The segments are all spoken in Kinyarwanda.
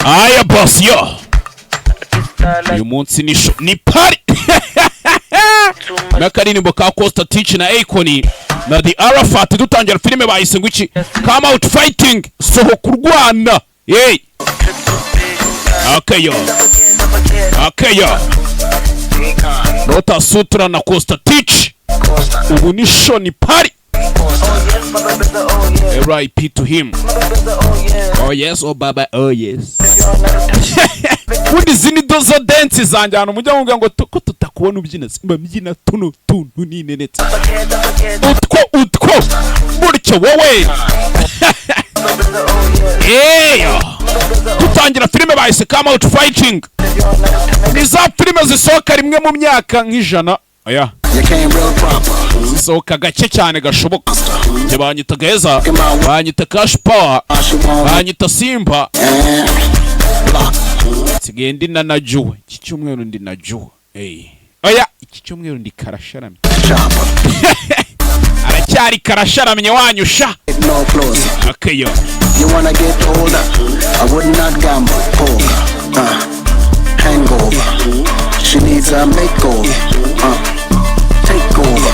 aya boss yo uyu munsi ni party n'akaririmbo ka Costa Teach na Akon na The Arafat dutangira filime bahise ngo iki come out fighting soho kurwana hey okay yo Rota Sutra na Costa Teach ubu ni show ni party RIP to him oh yes oh baba oh yes Undi zini dozo dance zanjye hano mujya mvuga ngo ko tutakubona ubyina simba mbyina tuno tuntu ninenetse utwo buryo wowe tutangira filime bahise come out fighting ni za filime zisohoka rimwe mu myaka nk'ijana oya zisohoka gake cyane gashoboka banyita Geza banyita Cash Power banyita Simba sigaye ndi na Najuwe iki cyumweru ndi Najuwe oya iki cyumweru ndi Karasharamye aracyari Karasharamye wanyusha okay yo you wanna get older I would not gamble poker hangover she needs a makeover take over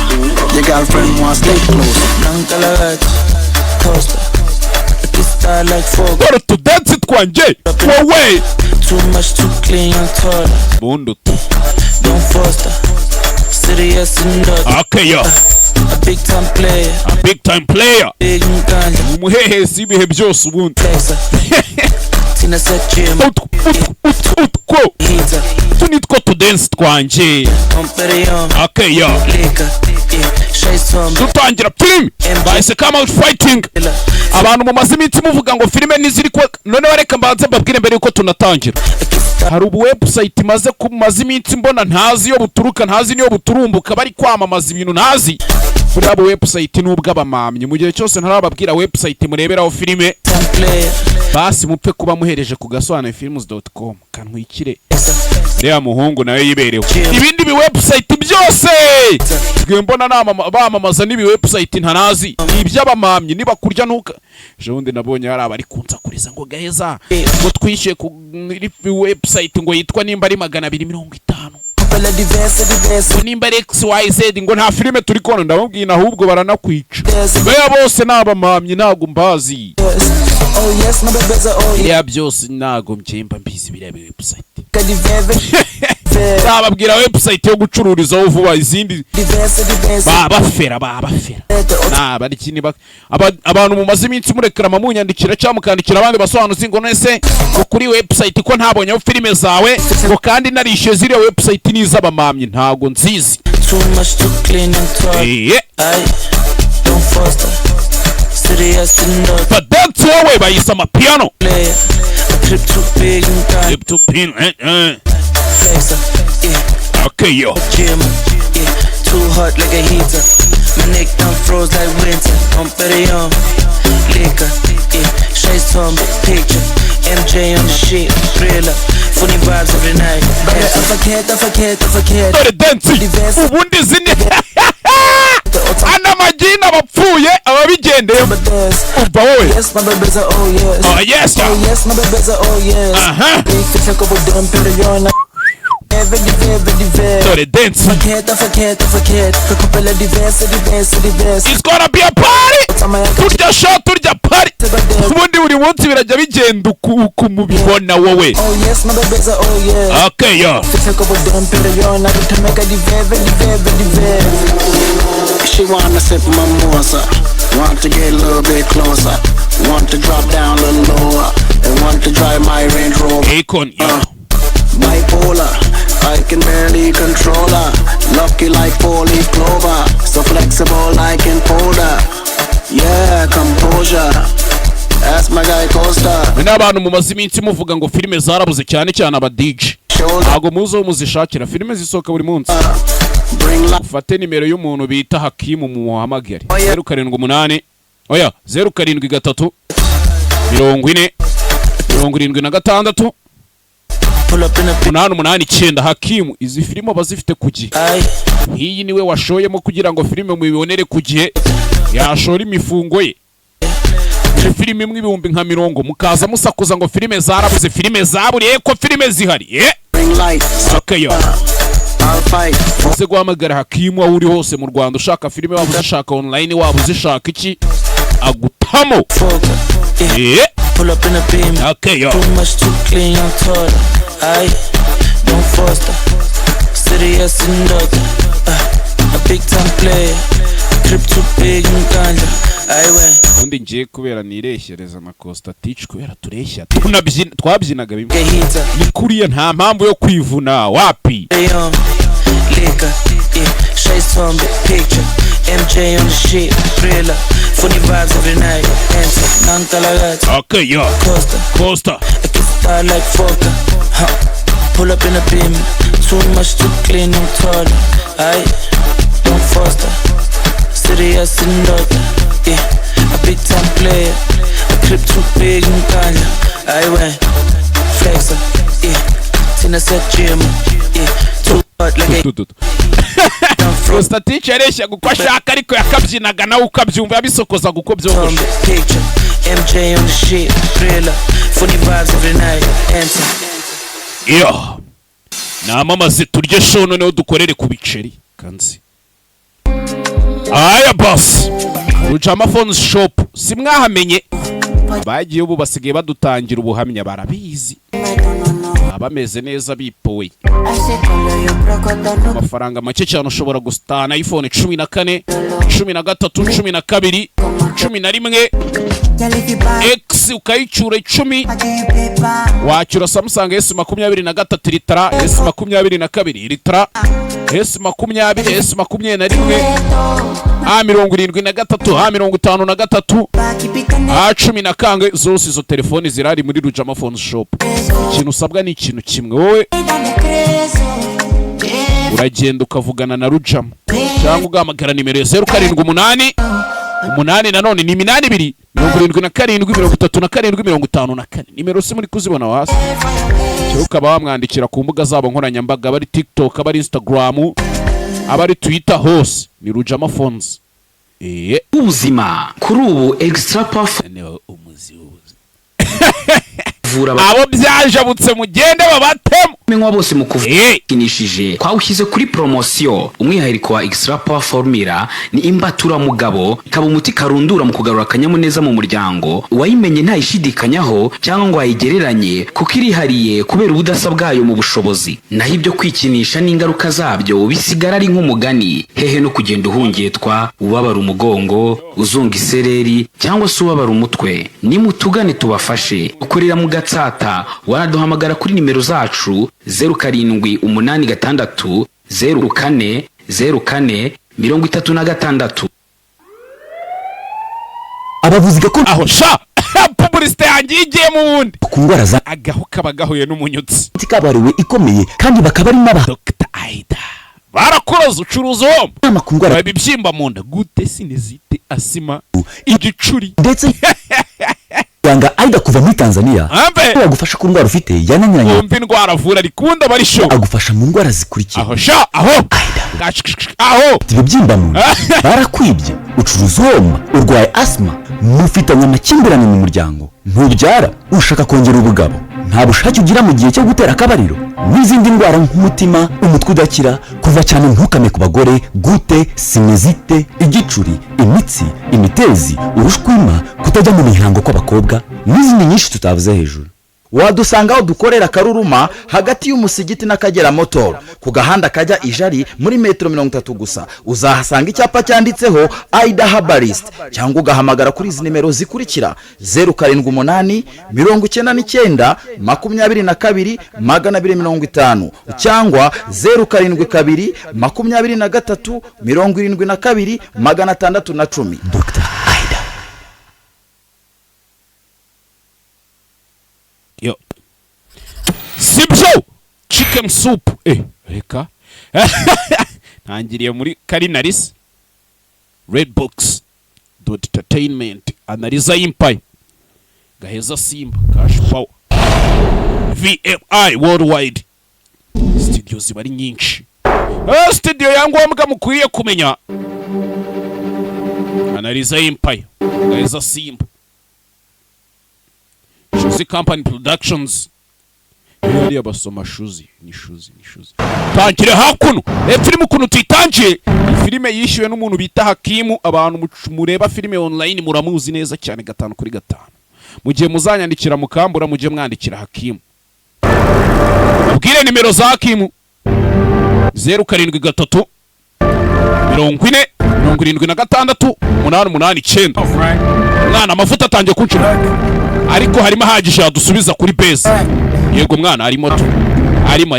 your girlfriend wants to stay close Costa I like for go to dance it kwanje wowe too much too clean and tall bondo don't foster serious and okay yo a big time player umuhehe sibihe byose ubundi tina sechem tunitko to dance twanje okay yo dutangira film bahise come out fighting abantu mu mazimiti muvuga ngo filime niziri ko none bareka mbanze mbabwire mbere yuko tunatangira hari ubu website maze ku mazimiti mbona ntazi yo buturuka ntazi niyo buturumbuka bari kwamamaza ibintu ntazi kuri abo website nubwo abamamye mu gihe cyose ntarababwira website mureberaho filime basi mupfe kuba muhereje ku gasobanefilms.com kantwikire reba muhungu nawe yiberewe ibindi bi website byose mbona bamamaza nibi website ntanazi iby'abamamye niba kurya nuka jeunde nabonye hari abari kunsakuriza ngo Gaheza ngo twishyuye ku website ngo yitwa nimba ari 250 nimba XYZ ngo nta filime turi kubona ndababwira ahubwo baranakwica baya bose n'abamamye ntago mbazi ya byose ntago mbyemba mbizi biriya website bababwira website yo gucururizaho vuba izindi babafera bari kini abantu mu maziminsi murekrama munyandikira cyangwa mukandikira abandi basobanuzi ngo nese ngo kuri website ko ntabonye filime zawe ngo kandi narishe ziriya website nizabamamye ntago nzizi too much to clean and talk don't foster serious and but that's always by some piano trip too big and trip too pin okay yo too hot like a heater my neck down froze like winter I'm pretty young liquor shades on the picture MJ on the shit thriller funny vibes every night I forget but dance ubundi zine ana majina bapfuye ababigendeye umva wowe yes my babies are oh yes my babies are oh yes big think about them period Sorry, dance. Forget. A couple of the It's gonna be a party. Turya show, turya party. Ubundi buri munsi birajya bigenda uku mubibona wowe. Oh yes, my babies are oh yes. Okay, yo. She wanna sip my mimosa, want to get a little bit closer, want to drop down a little lower, and want to drive my Range Rover. Akon, bipolar, I can barely control her. Lucky like 4-leaf clover, so flexible I can fold her. Yeah, composure. That's my guy Costa. N'abantu mu maziminsi muvuga ngo filime zarabuze cyane cyane aba DJ. Ago muzo muzishakira filime zisoka buri munsi. Ufate nimero y'umuntu bita Hakimu mu muhamagare. 078 oya 073 40 76 889 Hakimu. Izi filime bazifite kugihe. Iyi niwe washoyemo kugira ngo filime mubibonere kugihe. Yashora imifungo ye. filime imwe ibihumbi nka 40 mukaza musakuza ngo filime zarabuze, filime zaburiye ko filime zihari. Okay yo. Uze guhamagara Hakimu aho uri hose mu Rwanda ushaka filime, waba uzishaka online, waba uzishaka iki agutamo. Pull up in a beam. Okay yo. Too much too clean, I'm taller. Don't foster. Serious and daughter. A big time player. Trip too big and ganja. Undi ngiye kubera nireshyereza na Costa Teach kubera tureshya twabyinaga bimwe ni kuriya nta mpamvu yo kwivuna wapi. MJ on the shit, thriller, funny vibes every night. Enter, Nantalagati. Okay, yo. Costa. I kiss star like Foka. Pull up in a beam. Too much too clean, I'm taller. Don't foster. Serious and daughter. A big time player. A clip too big and ganja. I went flexer. Tina said gym. Too hot like a Costa Teach areshya gukwashaka ariko yakabyinaga nawe ukabyumva yabisokoza guko byogoshe. MJ on the shit, thriller, funny vibes every night. Enter. Yo. Namamaze turye show noneho dukorere ku biceri kanzi. Aya boss. Ujama Phones Shop simwahamenye. Bagiye ubu basigaye badutangira ubuhamya barabizi. Abameze neza bipowe. Amafaranga make cyane ushobora gustana iPhone 14, 13, 12, 11 X ukayicyura 10. Wacyura Samsung S23 litra, S22 litra, S20, S21, A73, A53, A10 na kange zose izo telefoni zirari muri Rujama Phones Shop. Ikintu usabwa ni ikintu kimwe, wowe uragenda ukavugana na Rujama cyangwa ugahamagara nimero 078 nanone ni 82 77 37 nimero si muri kuzibona hasi. Cyo ukaba wamwandikira ku mbuga zabo nkoranyambaga, bari TikTok, abari Instagram, abari Twitter, hose ni Rujama Phones. Ubuzima kuri ubu extra powerful abo byajabutse mugende babatemo mwa bose mukuvukinishije kwawushyize kuri promotion. Umwihariko wa extra power formula ni imbatura mugabo, ikaba umuti karundura mu kugarura akanyamuneza mu muryango. Uwayimenye ntayishidikanyaho cyangwa ngo ayigereranye kuko irihariye kubera ubudasa bwayo mu bushobozi. Naho ibyo kwikinisha n'ingaruka zabyo bisigara ari nk'umugani, hehe no kugenda uhungetwa, ubabara umugongo, uzunga isereri cyangwa se ubabara umutwe. Nimutugane tubafashe. Ukorera mu Gatsata, wanaduhamagara kuri nimero zacu 0786 04 04 36. Abavuzi gakondo aho sha publicité yanjye igiye mu wundi kungwara za agaho kabagahuye n'umunyutsi tikabariwe ikomeye kandi bakaba ari n'aba Dr. Aida barakuroza ucuruzo amakungwara bibyimba mu nda gute sinezite asima igicuri ndetse yanga Aida kuva muri Tanzania agufasha ku ndwara ufite yananyanya umva indwara avura rikunda bari show agufasha mu ndwara zikurikira aho sha aho aho ibibyimba mu barakwibye ucuruza homa urwaye asthma mufitanye amakimbirane mu muryango ntubyara ushaka kongera ubugabo nta bushake ugira mu gihe cyo gutera akabariro n'izindi ndwara nk'umutima umutwe udakira kuva cyane ntukame ku bagore gute sinezite igicuri imitsi imitezi urushwima kutajya mu mihango kw'abakobwa n'izindi nyinshi tutavuze hejuru. Wadusanga aho dukorera Karuruma hagati y'umusigiti n'Akagera Motor ku gahanda kajya Ijari muri metero 30 gusa. Uzahasanga icyapa cyanditseho Aida Herbalist cyangwa ugahamagara kuri izi nimero zikurikira 078 99 22 250 cyangwa 072 23 72 610. Dr. Aida. Yo. Sibyo chicken soup reka ntangiriye muri Carinaris Redbox .entertainment Analiza Empire Gaheza Simba Cash Power VMI Worldwide studios bari nyinshi. Studio yangu wambwa mukwiye kumenya Analiza Empire Gaheza Simba Shuzi Company Productions. Yari basoma Shuzi, ni Shuzi. Tangire hakuno. Filime kuno tuyitangiye. Filime yishyuwe n'umuntu bita Hakimu, abantu mureba filime online muramuzi neza cyane 5/5. Mu gihe muzanyandikira mukambura mujye mwandikira Hakimu. Ubwire nimero za Hakimu 073 40 76 889. Mwana amavuta atangiye kunshira ariko harimo hagije yadusubiza kuri base. Yego mwana arimo tu arimo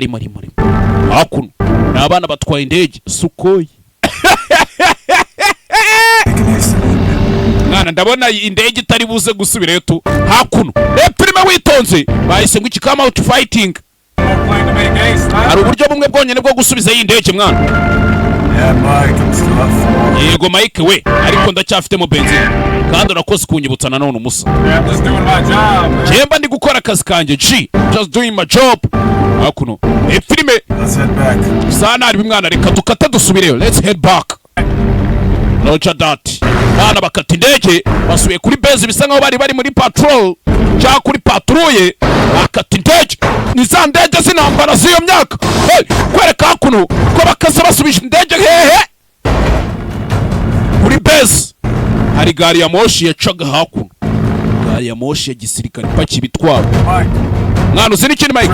hakuno n'abana batwaye indege Sukhoi. Mwana ndabona indege itari buze gusubirayo tu hakuno. Filime witonze bahise ngo come out fighting. Hari uburyo bumwe bwonyene bwo gusubiza iyi ndege mwana. Yego Mike we ariko ndacyafite mu benzine kandi urakoze kunyibutsa nanone umusa. Jemba ndi gukora akazi kanje just doing my job. Hakuno filime sana ari mwana reka dukata dusubireyo. Let's head back. Roger that. Bana bakata indege basubiye kuri base bisa nkaho bari muri patrol cyangwa kuri patrouille. Bakata indege ni za ndege zinambara z'iyo myaka. Kwereka hakuno ko bakaza basubije indege hehe kuri base. Hari gari ya moshi yacaga hakuno, gari ya moshi ya gisirikare paki bitwaro. Mwana uzi n'ikindi Mike,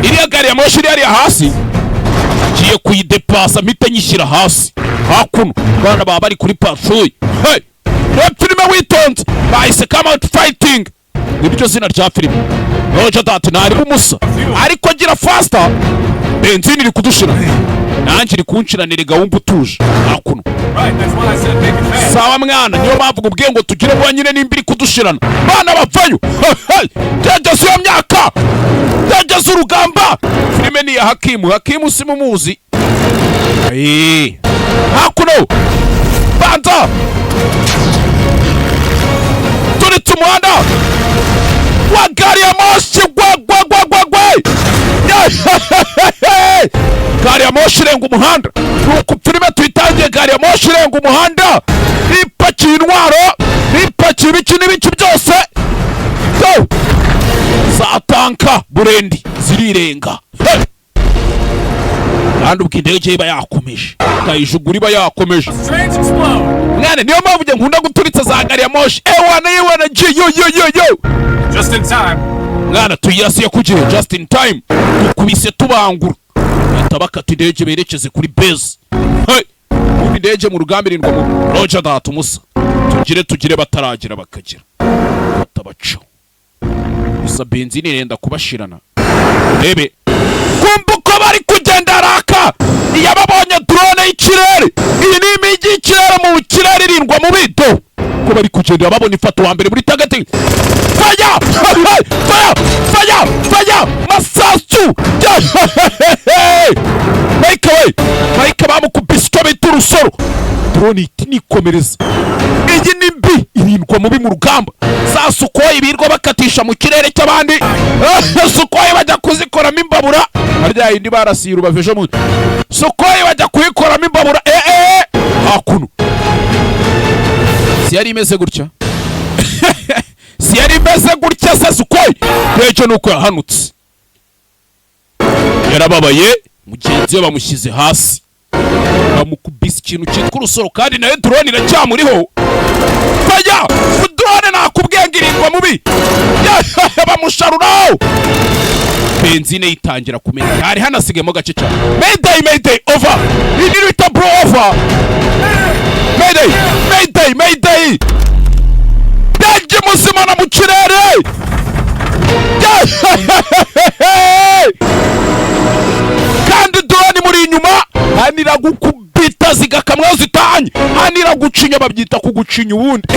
iriya gari ya moshi iri hasi agiye kuyidepasa mpita nyishyira hasi hakuno. Bana baba bari kuri patrol. Filime witonze bahise come out fighting. Nibyo zina rya filime. Roger that nari umusa ariko gira faster. Benzini iri kudushira nanjye iri kunshiranira gahunda utuje hakuno. Sawa mwana niyo mpamvu ubwiye ngo tugire bonyine n'imbiri kudushirana. Bana bapfayo tegeze iyo myaka tegeze urugamba. Filime ni ya Hakimu simumuzi. Hakuno banza turi tumuhanda wa gari ya moshi gwa gari ya moshi irenga umuhanda. Nuko filime tuyitangiye gari ya moshi irenga umuhanda ipakiye intwaro ipakiye ibiki n'ibiki byose. Za tanka burendi zirirenga kandi ubwo indege iba yakomeje kayijugura iba yakomeje. Mwana niyo mpamvu njye nkunda guturitsa za gari ya moshi. Ewana yo just in time. Mwana tuyirasiye kugiye just in time. Dukubise tubangura bahita bakata indege berekeze kuri base. Ubu indege mu rugamba irindwa mu Roger that umusa. Tugire bataragira bakagira batabaco. Gusa benzini irenda kubashirana. Rebe kumbuko bari kugenda raka yababonye drone y'ikirere. Iyi ni imigi y'ikirere mu kirere irindwa mu bito ko bari kugenda babona ifoto wa mbere muri tagati. Fire masasu. Mike bamukubise icyo bita urusoro. Drone itikomereza. Iyi ni mbi irindwa mubi mu rugamba. Za Sukhoi birwa bakatisha mu kirere cy'abandi. Sukhoi bajya kuzikoramo imbabura. Harya indi barasiru baveje mu Sukhoi bajya kuyikoramo imbabura. Hakuno si yari imeze gutya. Se Sukhoi deje nuko yahanutse yarababaye. Mugenzi we bamushyize hasi bamukubise ikintu cyitwa urusoro kandi nayo drone iracyamuriho. Drone nakubwiye ngo irindwa mubi bamusharuraho. Benzine yitangira kumenya hari hanasigemo gace cyane. Mayday over. Inirita bro over. Mayday Daje muzima na mu kirere. Kandi drone muri inyuma hanira gukubita zigakamwa zitanye. Hanira gucinya babyita kugucinya ubundi.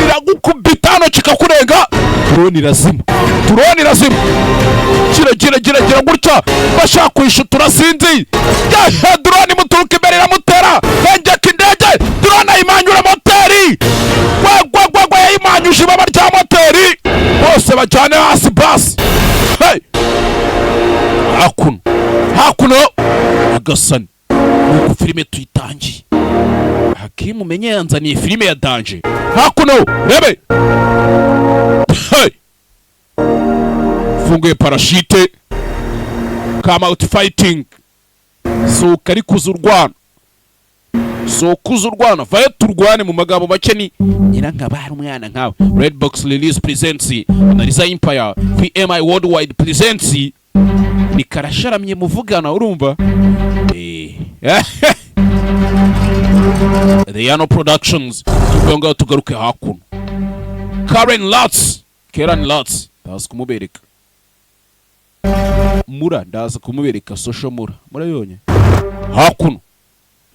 Iragukubita no kikakurenga. Drone irazima. Gira gutya bashaka kwishutura sinzi. Drone muturuka imbere iramutera. Engeka indege. Drone imanyura moteri. Gwa yayimanyuje ibaba rya moteri. Bose bajyane hasi basi. Hakuno agasani. Nuko filime tuyitangiye. Hakimu menye yanzaniye filime ya danger. Hakuno rebe Hey! Funguye parashite. Come out fighting. Sohoka ariko uzurwana. Sohoka uzurwana. Vayo turwane mu magambo make ni nyirankabari umwana nkawe. Red Box Release presents Analiza Empire PMI Worldwide presents ni karasharamye muvugana urumva. Riano Productions tubonga tugaruke hakuno. Karen Lutz ndaza kumubereka. Mura ndaza kumubereka social murayonye hakuno.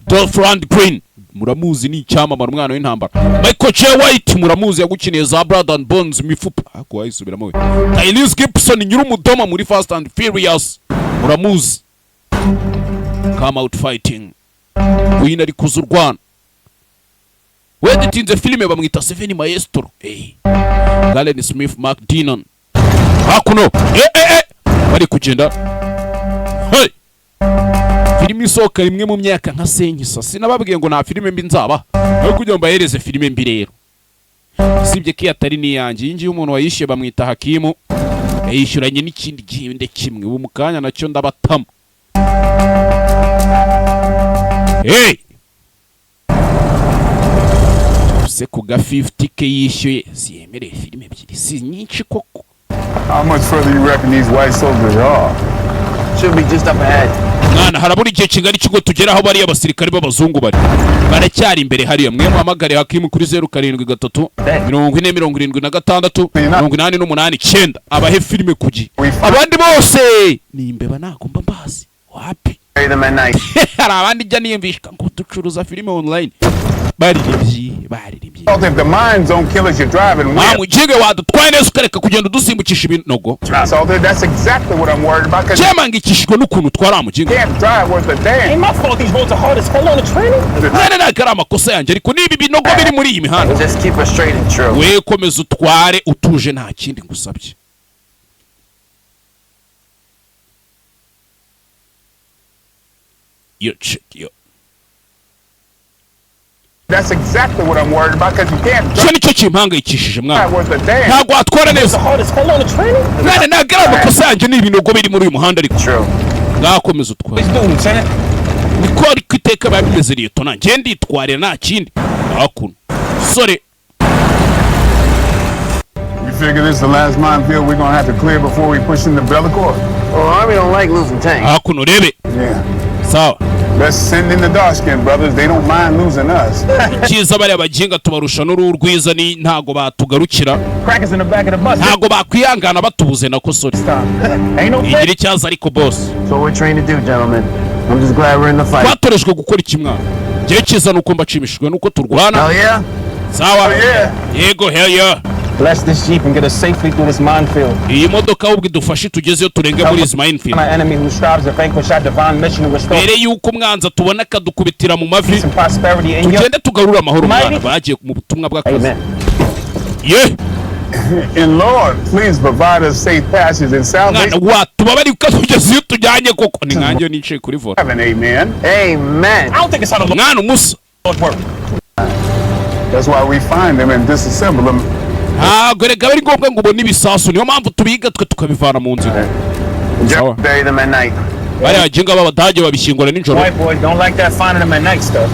Dolph Green muramuzi ni icyamamara umwana w'intambara. Michael J. White muramuzi yagukiniye za Blood and Bones mifupa ako ayisubiramo we. Tyrese Gibson nyirumudoma muri Fast and Furious muramuzi. Come out fighting. Wina ari kuzurwana. Weditinze filime bamwita Seven Maestro. Galen Smith McDinnon hakuno. Bari kugenda. Hey! Filime isohoka rimwe mu myaka nka senkisa. Sinababwiye ngo nta filime mbi nzaba. Aho kugira ngo bahereze filime mbi rero. Sibye ko atari niyanjye. Yinjiye umuntu wayishyuye bamwita Hakimu. Yishyuranye n'ikindi gihinde kimwe. Ubu mukanya nacyo ndabatama. Hey! Se kuga 50k yishyuye siyemereye filime ebyiri si nyinshi koko. How much further you reckon these white soldiers are? Should be just up ahead. Mwana harabura igihe kingari kigo tugeraho bari abasirikare b'abazungu baracyari imbere hariya. Mwe muhamagare Hakimu kuri 0733 4076 8889 abahe filime kugi. Abandi bose ni imbeba nagomba mbazi wapi. Hari abandi jya niyumvishka ngo ducuruza filime online. Baririmbyi. If the minds don't kill us, you're driving well. Mujige wadutwaye neza ukareka kugenda dusimbukisha ibintu nogo. Salted, that's exactly what I'm worried about. Chema ngikishijwe n'ukuntu twara mujige. Can't drive worth a damn. Ain't my fault these roads are hard as hell on the training. Nana karama kosa yanjye ariko nibi binogo biri muri iyi mihanda. Just keep us straight and true. We komeza utware utuje nta kindi ngusabye. Yo check yo. That's exactly what I'm worried about because you can't drive. Nicyo kimpangayikishije mwana. Worth a damn. Ntabwo atwara neza. Hard as hell on the training. Nana karama kosa yanjye ni ibinogo biri muri uyu muhanda ariko. True. Ngakomeza utware. Let's do it, Lieutenant. Niko ari kwiteka babimeze rero na nge nditware nta kindi. Hakuno. Sorry. You figure this is the last minefield we're gonna have to clear before we push into Bellicor? Well, Army don't like losing tanks. Hakuno rebe. Yeah. Sawa. Let's send in the dark-skinned brothers. They don't mind losing us. Cyiza bari abaginga tubarusha n'uruhu rwiza ni ntago batugarukira. Crackers in the back of the bus. Ntago bakwihangana batubuze na kosori. Ain't no Igira icyaza ariko boss. So we're trained to do, gentlemen. I'm just glad we're in the fight. Twatorejwe gukora ikimwa. Gihe cyiza nuko mbacimishijwe nuko turwana. Hell yeah. Sawa. Yeah. Yego hell yeah. Bless this jeep and get us safely through this minefield. Iyi modoka ubwo idufashe tugezeyo turenge muri izi minefield. My enemy who strives to vanquish our divine mission to restore Mbere yuko umwanza tubona akadukubitira mu mavi. some prosperity in your... Tugende tugarura amahoro mwana bagiye mu butumwa bw'akazi. Amen. Yeah. And Lord, please provide us safe passage in salvation. Mwana wa tubabari ukazugezeyo tujyanye koko ni nkanjye nicaye kuri vola. Amen. Amen. I don't think it's how the Mwana umusa. Lord works. That's why we find them and disassemble them. Rega bari ngombwa ngo ubone ibisasu niyo mpamvu tubiga twe tukabivana mu nzira. Just bury them at night. Bari aginga b'abadage babishyingura nijoro. White boys don't like that finding them at night stuff.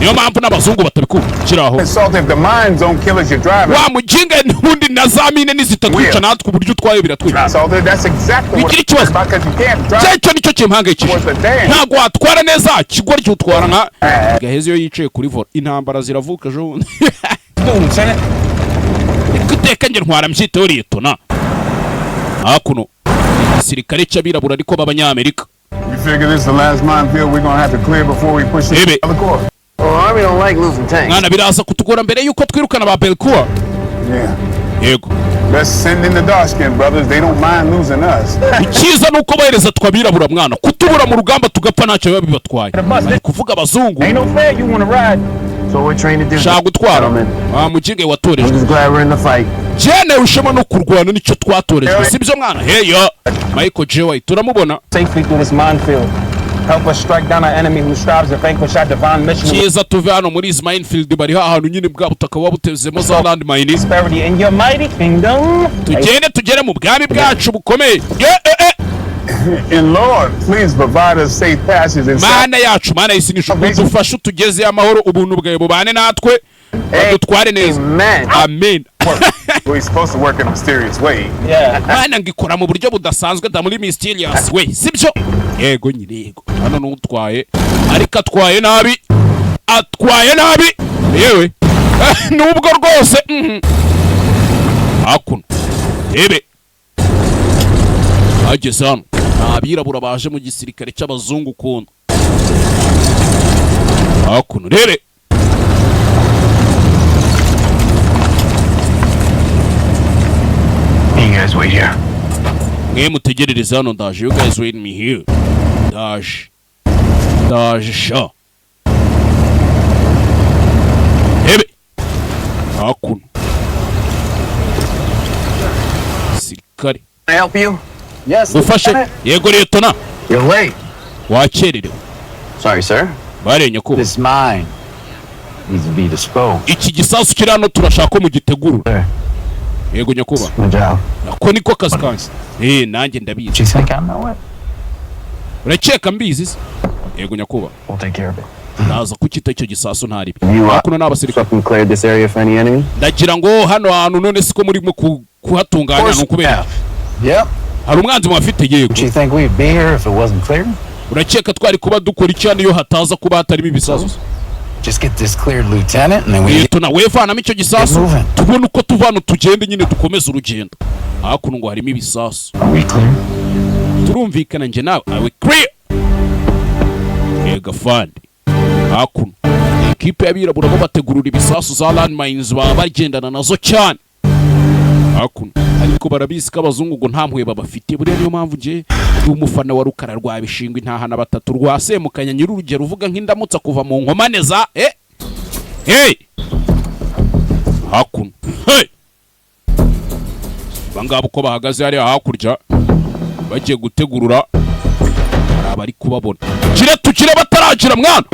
Niyo mpamvu n'abazungu batabikuraho. Salted, if the mines don't kill us, you're driving. Wa muginga n'ubundi na za mine nizitadwica natwe uburyo utwaye biratwica. Salted, that's exactly what Igira ikibazo. because you can't drive. Cyo nicyo kimpangayikishije. Ntabwo watwara neza kigwa ryo utwara nka gaheze yo yicaye kuri vola. Intambara ziravuka ejo bundi. Lieutenant. Kuteka nge ntwara mbyiteho liyetona. Hakuno igisirikare cy'abirabura ariko b'abanyamerika. You figure this is the last minefield we're gonna have to clear before we push into Bellicor? Well, Army don't like losing tanks. Mwana biraza kutugora mbere yuko twirukana ba Belcour. Yeah. Yego. Let's send in the dark-skinned brothers. They don't mind losing us. Icyiza nuko bahereza twabirabura mwana kutubura mu rugamba tugapfa ntacyo biba bibatwaye. Bari kuvuga abazungu. Ain't no fair you want to ride. So we're trained to do. Shaka gutwara. Muginge watorejwe. I'm just glad we're in the fight. Jene ushema no kurwana nicyo twatorejwe. Sibyo mwana. Hey yo. Michael J. White turamubona. Safely through this minefield. Help us strike down our enemy who strives to vanquish our divine mission. Kiza tuve hano muri izi minefield bari ahantu nyine bwa butaka wabutezemo za landmine. Prosperity in your mighty kingdom. Tugere mu bwami bwacu bukomeye. And Lord, please provide us safe passage and Mana yacu, Mana y'isinisho dufashe tugeze amahoro ubuntu bwawe bubane natwe. Dutware neza. Amen. We're supposed to work in a mysterious way. Yeah. Mana ngikora mu buryo budasanzwe da muri mysterious way. Sibyo? Yego nyine yego. Hano n'utwaye ariko atwaye nabi. Atwaye nabi. Yewe. Nubwo rwose. Hakuno. Ebe. Ageze hano. Abirabura baje mu gisirikare cy'abazungu kuno. Hakuno rere. You guys wait here. Mwe mutegerereza hano ndaje. You guys wait me here. Ndaje sha. Ebe. Hakuno. Sirikare. Can I help you? Yes. Ufashe. Yego Liyetona. You're late. Wakererewe. Sorry, sir. Barenya kuba. This mine needs to be disposed. Iki gisasu kiri hano turashaka ko mugitegurura. Yego nyakuba. My job. Nako niko kazi kanjye. Nanjye ndabizi. Do you think I know it? Urakeka mbizi se? Yego nyakuba. We'll take care of it. Naza kukita icyo gisasu ntaribi. You Hakuno n'abasirikare. and cleared this area for any enemy? Ndagira ngo hano hantu none siko muri kuhatunganya n'ukubera. Yep. Hari umwanzi mwafite yego. Do you think we'd be here if it wasn't cleared? Urakeka twari kuba dukora icyane iyo hataza kuba hatarimo ibisasu? Just get this cleared, Lieutenant, and then we Tuna wevanamo icyo gisasu. Tubone uko tuvana tugende nyine dukomeza urugendo. Hakuno ngo harimo ibisasu. Are we clear? Turumvikana nje nawe. Are we clear? Yego fandi. Hakuno. Ekipe y'abirabura bo bategurura ibisasu za landmines baba bagendana nazo cyane. Hakuno. Ariko barabizi ko abazungu ngo nta mpwe babafite. Buriya niyo mpamvu nje ndi umufana wa Rukara rwa Bishingwe intahana batatu rwa Semukanya nyir'urugero uvuga nk'indamutsa kuva mu nkomane za hey. Hakuno. Hey. Bangabo ko bahagaze hari hakurya bagiye gutegurura abari kubabona. Tukire bataragira mwana.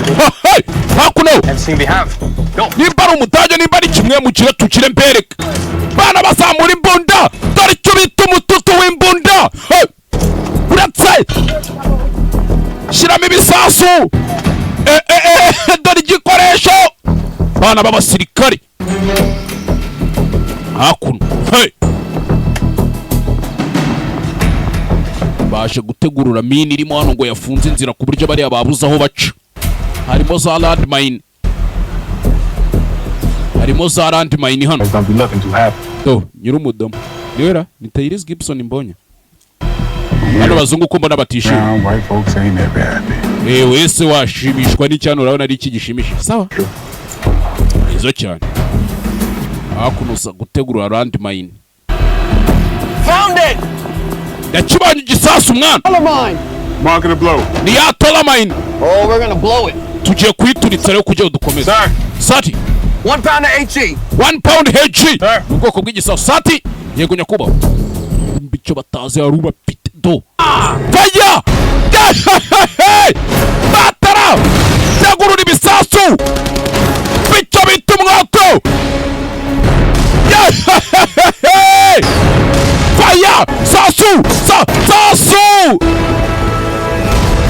Hey. Hakuno. Everything we have. Go. Nimba ari umudage nimba ari kimwe mu tukire mbereka. Bana bazamura imbunda. Dore icyo bita umututu w'imbunda. Hey. Uratse. Shiramo ibisasu. Dore igikoresho. Bana b'abasirikare. Hakuno. Hey. Baje gutegurura mini irimo hano ngo yafunze inzira ku buryo bari ababuza aho baca. Harimo za landmine. Harimo za landmine hano. It's gonna be looking too happy. Nyir'umudamu. Niwera ni Tyrese Gibson mbonye. Hano bazungu ko mbona batishimye. White folks ain't that bad. Wese washimishwa n'icyano urabona ari iki gishimishije. Sawa? Izo cyane. Hakunoza gutegura landmine. Found it! Yakibanye igisasu mwana. Mine. Mark the blow. Ni ya landmine. Oh, we're gonna blow it. Tugiye kwituritsa rero kujya dukomeza. Sir. Sati. 1 pound of HE. 1 pound HG. Sir. Ubwoko bw'igisasu. Sati. Yego nyakuba. Mbico batazi aruba pite do. Faya! Batara! Tegurura ibisasu. Bico bita umwato. Faya! Sasu! Sasu!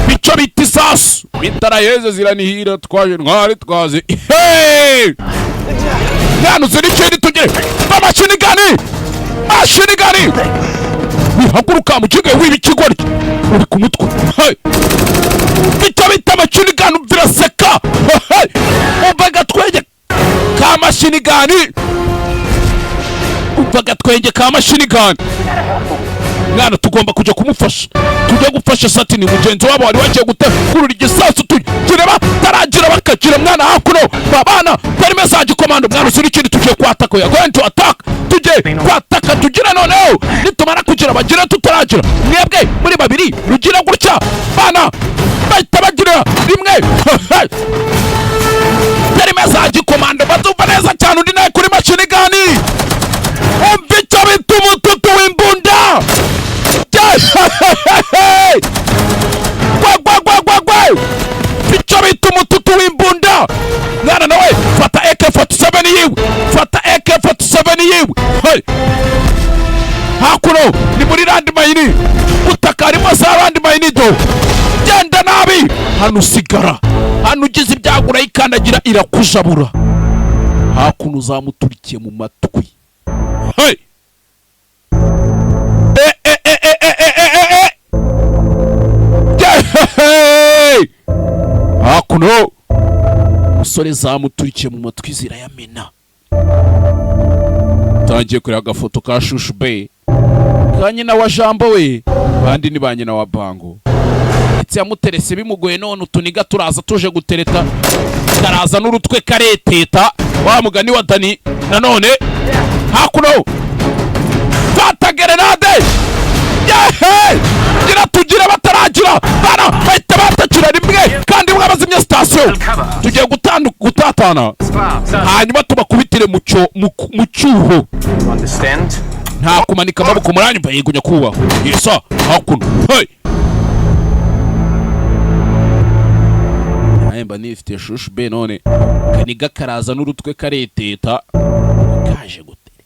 Bico bita isasu. Bitara yeze ziranihira twaje ntwari twaze. Hey! Nanu ziri cyedi tugere. Amashini gani! Mashini gani! Haguruka mujige w'ibikigori. Uri ku mutwe. Hey! Bico bita amashini gani biraseka. Hey! Umvaga twenge ka mashini gani. Umvaga twenge ka mashini gani. Mwana tugomba kujya kumufasha. Tujya gufasha Sati ni mugenzi wabo wari wagiye gutegurura igisasu kireba taragira bakagira mwana hakuno. Babana bari message command mwana usuri kindi tugiye kwataka ya going to attack. Tujye kwataka tugira noneho. Nitumara kugira bagira tutaragira. Mwebwe muri babiri rugira gutya. Bana bahita bagira rimwe. Bari message command batumva neza cyane undi naye kuri machine gani. Umbica bitumututu w'imbunda. Gwa yiwe, fata AK47 yiwe. Hey, hakuno ni muri landmine, utaka harimo za landmine do. Genda nabi, hano usigara, hano ugize ibyago urayikandagira irakujabura. Hakuno uzamuturikiye mu matwi. Hey, hakuno umusore zamuturikiye mu matwi zirayamena. Tangiye kureba agafoto ka Shushu Bey ka nyina wa Jambo we, bandi ni ba nyina wa Bango. Ndetse yamuterese bimugoye, none utuniga turaza tuje gutereta, karaza n'urutwe kareteta wa mugani wa Dani. Nanone hakuno fata grenade. Yehe, gira tugira bataragira bana bahita batakira rimwe kandi mwabazimya station. Tugiye gutatana hanyuma tubakubitire mu cyuho. Understand? Nta kumanika amaboko muranyumva yego nyakubaho. Yesa hakuno. Hey, ayemba nifite Shushu Bey none kaniga karaza n'urutwe kareteta kaje gutere.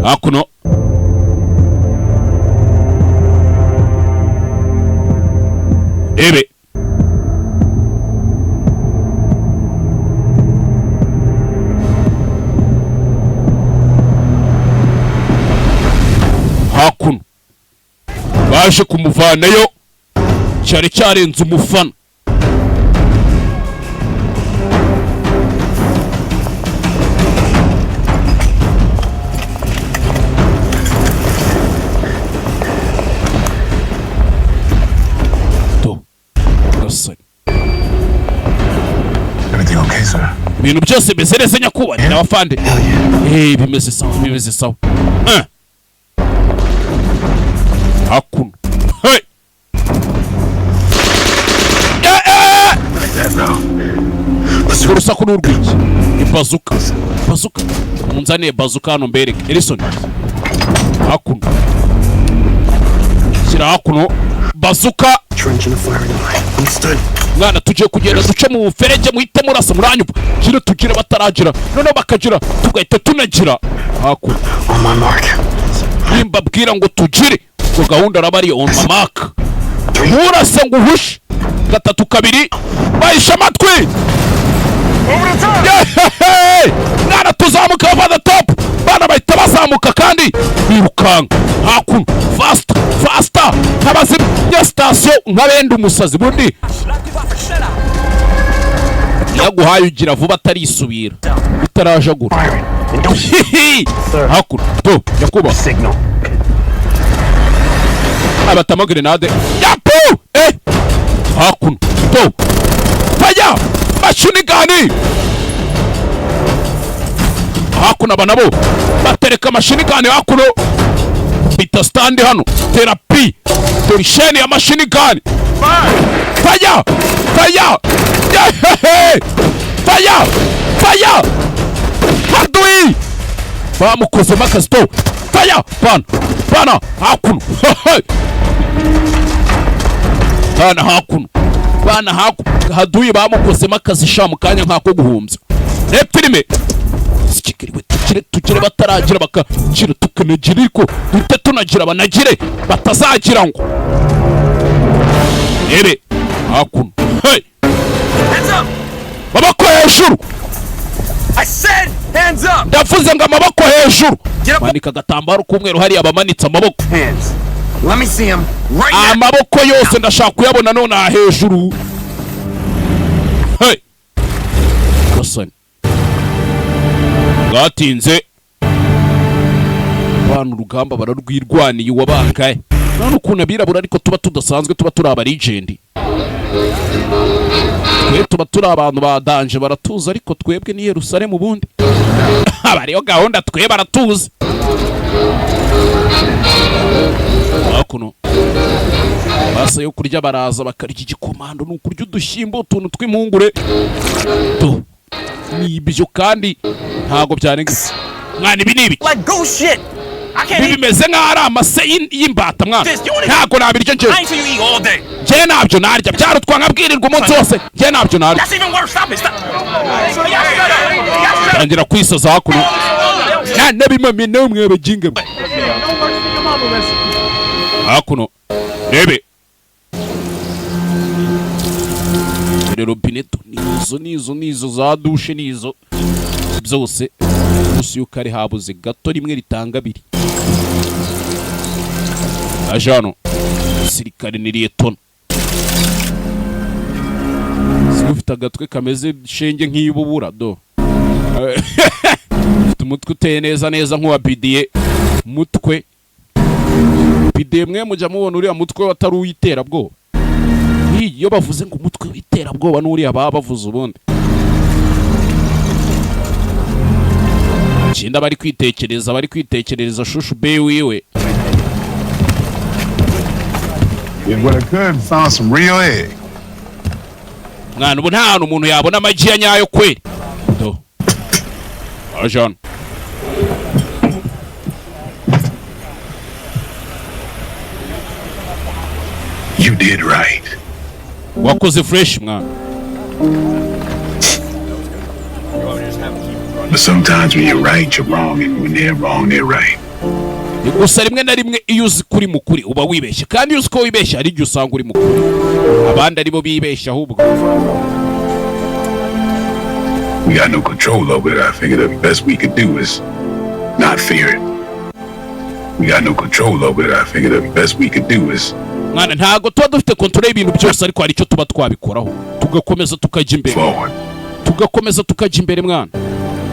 Hakuno ebe hakuno baje kumuvanayo, cyari cyarenze umufana. Everything okay, sir? Ibintu byose bimeze neza nyakubahwa n'abafande. Bimeze sawa, bimeze sawa. Hakuno. Hey, urusaku n'urwiki. Ibazuka, bazuka munzaniye bazuka hano mbereke. Elison hakuno, shyira hakuno bazuka. Mwana tugiye kugenda duce mu ferege muhite murasa muranyumva. Kire tugira bataragira none bakagira tugahita tunagira. Hakuno nimba bwira ngo tugire ngo gahunda arabari on my mark. Murase ngo uhushe 3 2 bahisha amatwi. Mwana tuzamuka over the top, bana bahita bazamuka kandi birukanga. Hakuno faster nk'abazimya station nk'abenda umusazi bundi yaguhaye ugira vuba atarisubira utarajagura. Hakuno to yakuba Signal. abatama grenade yapu. Hakuno to faya mashini gani. Hakuno abanabo batereka mashini gani. Hakuno bita stand hano therapy torisheni ya mashini gani. Faya hardui bamukoze makasto. Faya bana hakuno. Bana hakuno haduye bamukoze makazi shamu kanya nkako guhumbya. Reptilime sikiriwe tukire bataragira bakakira tukanagira ariko duhite tunagira banagire batazagira ngo ebe hakuno. Hey, Hands up! maboko hejuru. I said hands up! Ndavuze ngo amaboko hejuru. Manika agatambaro k'umweru hari abamanitse amaboko. Hands. Let me see them right now. Amaboko yose ndashaka kuyabona none hejuru. Hey, listen. Gatinze abantu urugamba bararwirwaniye wabangaye. None ukuntu abirabura ariko tuba tudasanzwe, tuba turi aba legend. Tuba turi abantu badanje baratuza, ariko twebwe ni Yerusalemu bundi. Abariyo gahunda twe baratuza. Hakuno basa yo kurya baraza bakarya igikomando, n'ukurya udushyimbo tuntu tw'impungure. To ni ibyo kandi ntago byarenga. Mwana ibi nibi. Like go shit! bimeze nk'aho ari amase y'imbata mwana ntabwo nabirya njyewe I ain't seen you eat all day. njyewe ntabyo narya byarutwa nkabwirirwa umunsi wose njyewe ntabyo narya That's even worse. Stop it. Stop. tangira kwisaza hakuno nta bimame namwe abajinga hakuno rebe robineto nizo za dushe nizo byose gusa yuko ari habuze gato rimwe ritanga abiri ajano sirikare ni Liyetona ufite agatwe kameze shenge nk'ibubura do ufite umutwe uteye neza nk'uwa bidiye mutwe bidiye mwe mujya mubona uriya mutwe watari uw'iterabwoba iyo bavuze ngo umutwe w'iterabwoba n'uriya baba bavuze ubundi kinda bari kwitekereza shushu be wiwe If what I could, found some real egg. mwana ubu nta hantu umuntu yabona amagi ya nyayo kweri do ajana You did right. wakoze fresh mwana But sometimes when you're right, you're wrong, and when they're wrong, they're right. gusa rimwe na rimwe iyo uzi kuri mukuri uba wibeshya kandi iyo uzi ko wibeshya hari igihe usanga uri mukuri abandi aribo bibeshya ahubwo We got no control over it. I figured the best we could do is not fear it. We got no control over it. I figured the best we could do is mwana ntago tuba dufite kontrole y'ibintu byose ariko hari icyo tuba twabikoraho tugakomeza tukajya imbere forward. mwana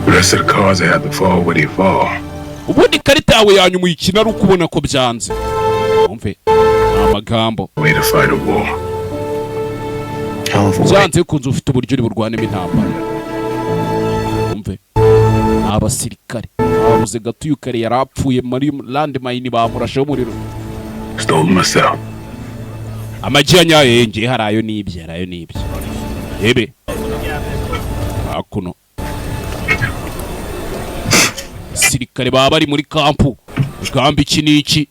The rest of the cards, they have to fall where they fall. ubundi ikarita yawe yanyuma uyikina ari uko ubona ko byanze umve amagambo Way to fight a war. byanze bikunze ufite uburyo uri burwanemo intambara umve abasirikare babuze gatuye kare yarapfuye muri landmine bamurasheho umuriro Stole myself. amagi ya nyayo yengeye harayo n'ibye ebe hakuno sirikare baba bari muri kampu ugamba iki n'iki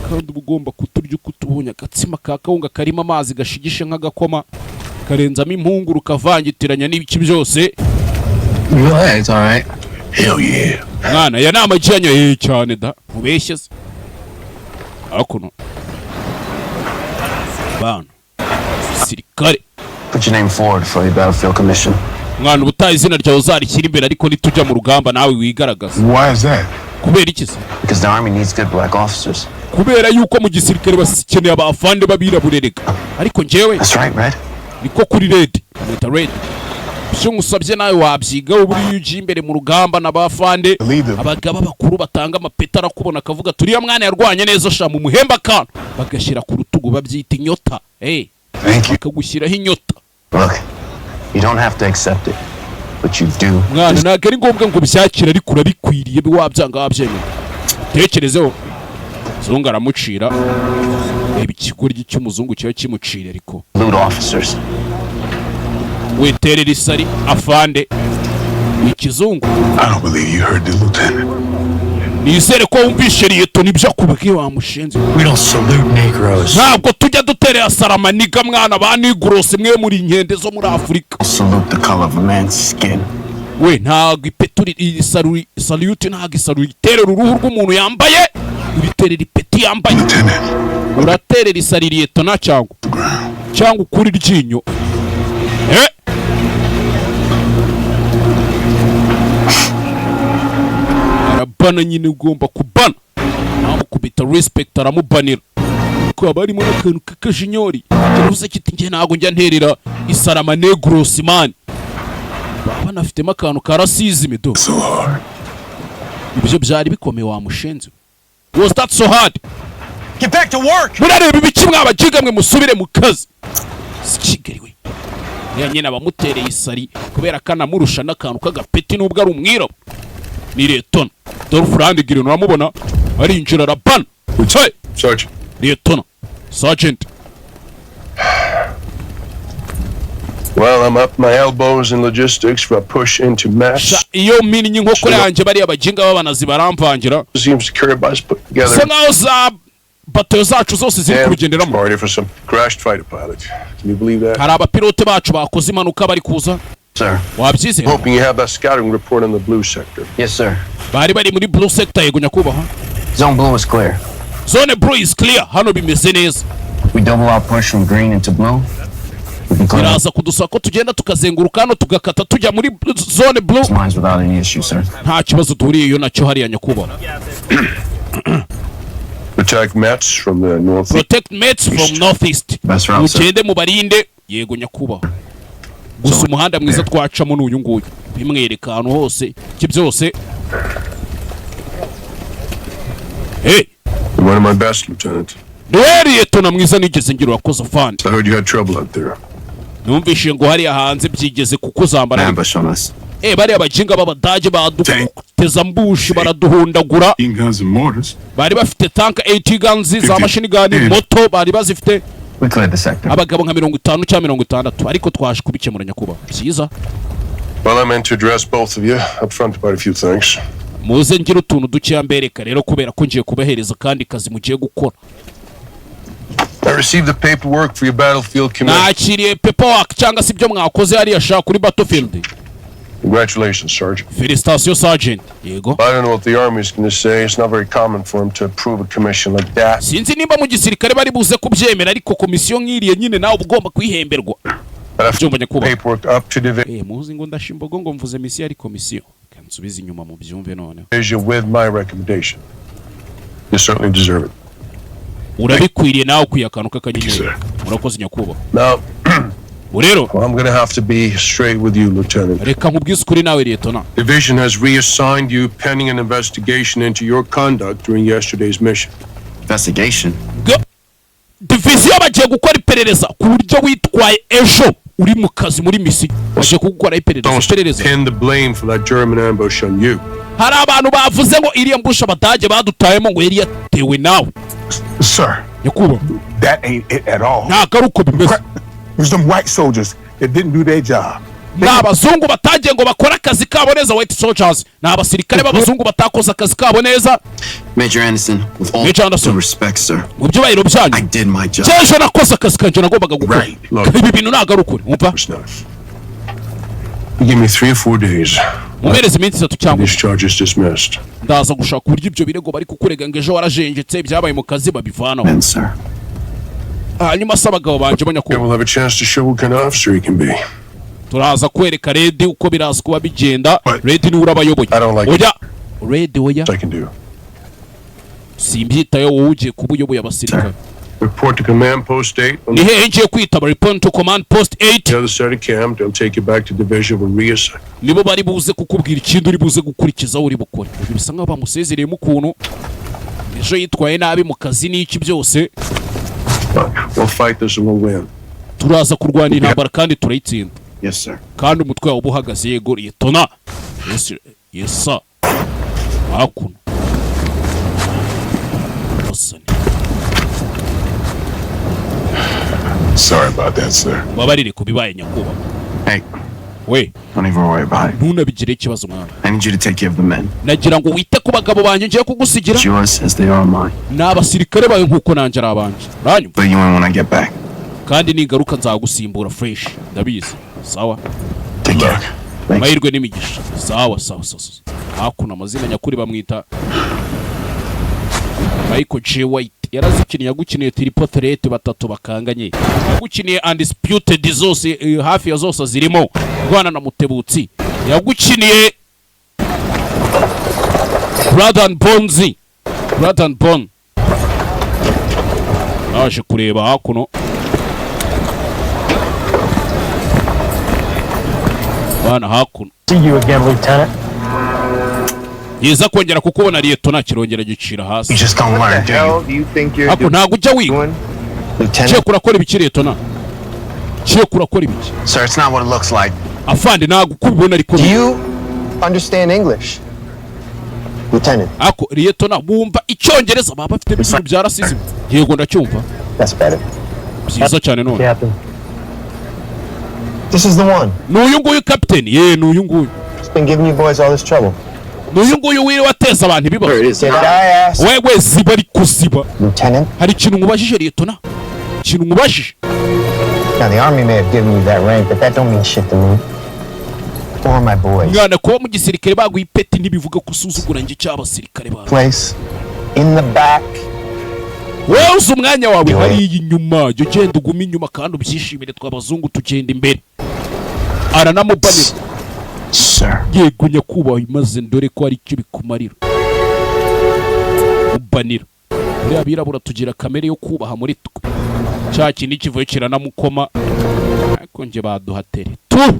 kandi uba ugomba kuturya uko utubonye agatsima ka kawunga karimo amazi gashigishe nk'agakoma karenzamo impunguru kavangitiranya n'ibiki byose It's all right. Hell yeah. mwana ya nama jyanyo cyane da mubeshye se hakuno bana sirikare Put your name forward for the battlefield commission. mwana ubutaye izina ryawe uzarikira imbere ariko nitujya mu rugamba nawe wigaragaza Why is that? kubera iki se Because the army needs good black officers. kubera yuko mu gisirikare basikeneye abafande babiraburerega ariko njyewe That's right, Red. niko kuri red ameta red byo ngusabye nawe wabyiga ubu iyo ugiye imbere mu rugamba n'abafande abagaba bakuru batanga amapeta arakubona akavuga turiya mwana yarwanye neza sha mu muhemba kana bagashyira ku rutugu babyita inyota Thank you. bakagushyiraho inyota Look, you don't have to accept it, but you do. mwana ntabwo ari ngombwa ngo byakire ariko urabikwiriye wabyanga wabyemera tekerezeho zungu aramucira reba ikigoryi cy'umuzungu kiba kimucira ariko Loot officers. weterera isari afande ikizungu I don't believe you heard the lieutenant. nizere ko wumvishe Liyetona ibyo akubwiye wamushenze We don't salute Negroes. ntabwo tujya duterera saramaniga mwana ba Negroes mwe muri inkende zo muri Afurika Salute the color of a man's skin. we ntabwo ipeturi salute ntabwo isaruri iterera uruhu rw'umuntu yambaye uriterera ipeti yambaye Lieutenant, uraterera isari Liyetona cyangwa ukuri ryinyo arabana nyine ugomba kubana namukubita respect aramubanira ko abarimo n'akantu k'akajinyori kiruze kiti nge ntabwo njya nterera isarama Negroes man banafitemo akantu ka racism do so hard. ibyo byari bikomeye wamushenze was that so hard Get back to work! murareba ibiki mwabajiga mwe musubire mu kazi sikigariwe ya nyine abamutereye isari kubera kanamurusha n'akantu k'agapeti nubwo ari umwirabo ni Liyetona Dolph Lundgren uramubona arinjira arabana hey Sergeant. Liyetona Sergeant Well, I'm up my elbows in logistics for a push into mass. iyo mini nkokora yanjye bari abajinga babanazi baramvangira Seems the curve bus put together. se ngaho za bato zacu zose ziri kurugenderamo Party for some crashed fighter pilot. Can you believe that? hari abapilote bacu bakoze impanuka bari kuza Sir. wabyizera Hoping you have that scouting report on the blue sector. Yes, sir. bari muri blue sector yego nyakubahwa Zone blue is clear. zone blue is clear hano bimeze neza We double our push from green into blue. We can clear biraza kudusaba ko tugenda tukazenguruka hano tugakata tujya muri zone blue those lines without any issue, sir. nta kibazo duhuriyeyo nacyo hariya nyakubahwa Protect Mets from the north. protect mates from northeast Best route, sir. mugende mubarinde yego nyakubahwa gusa umuhanda mwiza twacamo n'uyu nguyu bimwereka ahantu hose iki byose hey One of my best, Lieutenant. niweriye tona mwiza nigeze ngira urakoze fani I heard you had trouble out there. numvishe ngo hariya hanze byigeze kukuzambara Ambush on us. bariya bajinga b'abadage baduteza mbushi baraduhundagura King guns and mortars. bari bafite tanka 80 guns za machine gun moto bari bazifite We cleared the sector. abagabo nka 50 cyangwa 60 ariko twaje kubikemura nyakubahwa byiza Well, I meant to address both of you up front about a few things. muze ngira utuntu dukeya mbereka rero kubera ko ngiye kubahereza kandi kazi mugiye gukora I received the paperwork for your battlefield command. nakiriye paperwork cyangwa se ibyo mwakoze hariya shaka kuri battlefield Congratulations, Sergeant. felicitation sergeant yego I don't know what the Army is going to say. It's not very common for them to approve a commission like that. sinzi nimba mu gisirikare bari buze kubyemera ariko komisiyo nk'iriye nyine nawe ugomba kuyihemberwa But after Jumbo nyakubahwa paperwork up to muzi ngo ndashimbogo ngo mvuze misiyo ari komisiyo kansubiza inyuma mu byumve none division with my recommendation. You certainly deserve it. urabikwiriye nawe ukwiye akantu k'akanyenyeri Sir. urakoze nyakubahwa Now, rero I'm going to have to be straight with you, Lieutenant. reka nkubwize ukuri nawe liyetona Division has reassigned you pending an investigation into your conduct during yesterday's mission. Investigation? diviziyo bagiye gukora iperereza ku buryo witwaye ejo uri mu kazi muri misiyo bagiye kugukora iperereza Pin the blame for that German ambush on you. hari abantu bavuze ngo iriya mbusha abadage badutayemo ngo yari yatewe nawe Sir, nyakubahwa that ain't it at all. ntabwo ari uko bimeze It was them white soldiers that didn't do their job. ni abazungu batagiye ngo bakore akazi kabo neza white soldiers ni abasirikare b'abazungu batakoze akazi kabo neza Major Anderson, with all Major Anderson. due respect, sir, mu byubahiro I byanyu did my job. cy'ejo nakoze akazi kanjye nagombaga gukora Right. Look. ibi bintu ntabwo ari ukuri umva It's not. You give me 3 or 4 days. mumereze iminsi 3 cyangwa This charge is dismissed. ndaza gushaka uburyo ibyo birego bari kukurega ngo ejo warajenjetse byabaye mu kazi babivanaho And, sir, hanyuma se abagabo banje Then banyakubahwa we'll have a chance to show what kind of officer he can be. turaza kwereka redi uko biraza kuba bigenda What? redi niwe urabayoboye I don't like oya redi oya What I can do. simbyitayo wowe ugiye kuba uyoboye abasirikare Report to command post 8. On ni hehe ngiye kwitaba report to command post 8 the other side of camp. They'll take you back to division. We'll reassign. nibo bari buze kukubwira ikindi uri buze gukurikizaho uri bukore ibyo bisa nk'aho bamusezereyemo ukuntu ejo yitwaye nabi mu kazi n'iki byose We'll fight this and we'll win. turaza kurwana intambara kandi turayitsinda yes, sir. kandi umutwe wawe uba uhagaze yego liyetona yesa hakuno Osani. Sorry about that, sir. mubabarire ku bibaye nyakubahwa Hey, we don't even worry about it. ntunabigire ikibazo mwana I need you to take care of the men. nagira ngo wite ku bagabo banjye ngiye kugusigira It's yours as they are mine. ni abasirikare bawe nk'uko nanjye ari abanjye uranyumva But you in when I get back. kandi ningaruka nzagusimbura fresh ndabizi sawa Take care. Thanks. amahirwe n'imigisha sawa hakuno amazina nyakuri bamwita Michael J. White yarazikiniye yagukiniye Triple batatu bakanganye yagukiniye Undisputed zose hafi ya zose zirimo Rwana na Mutebutsi yagukiniye Blood and Bone naje kureba hakuno bana hakuno See you again, Lieutenant. yiza kongera kukubona liyetona kirongera gicira hasi You just don't learn, do you? do you think you're ako ntabwo ujya wiga doing? Lieutenant? kiye kurakora ibiki liyetona kiye kurakora ibiki Sir, it's not what it looks like. afande ntabwo uko ubibona ariko Do you understand English, Lieutenant? ako liyetona bumva icyongereza baba bafite ibintu bya rasism yego ndacyumva That's better. byiza cyane none Captain. This is the one. N'uyu nguyu captain. Ye n'uyu nguyu. It's been giving you boys all this trouble. N'uyu nguyu wiri wateza abantu ibibazo. Did I ask? Wewe ziba ari kuziba. Lieutenant? Hari ikintu nkubajije Liyetona? Ikintu nkubajije? Now the army may have given you that rank, but that don't mean shit to me. Or my boys. Mwana kuba mu gisirikare baguha ipeti ntibivuga ko usuzugura njye cy'abasirikare bawe. Place in the back. Wowe uzi umwanya wawe hariya inyuma, jya ugenda uguma inyuma kandi ubyishimire, tw'abazungu tugenda imbere. Aranamubanira. Sir. Yego nyakubahwa, maze ndore ko ari icyo bikumarira. Ubanira. Muri abirabura tugira kamere yo kubaha muri twe. Cya kintu kivuye kiranamukoma. Ariko nje baduhatere. Tu!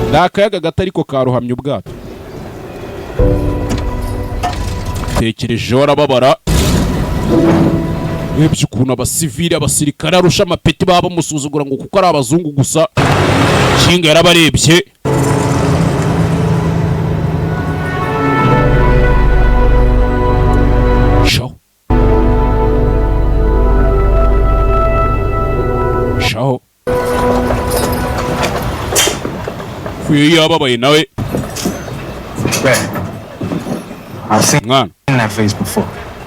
Ndakayaga gato ariko karuhamye ubwato. Tekereje warababara. Ebye ukuntu abasivili abasirikare arusha amapeti baba bamusuzugura ngo kuko ari abazungu gusa. Kinga yarabarebye. Shaho. Fuye yababaye nawe. I've seen that face before.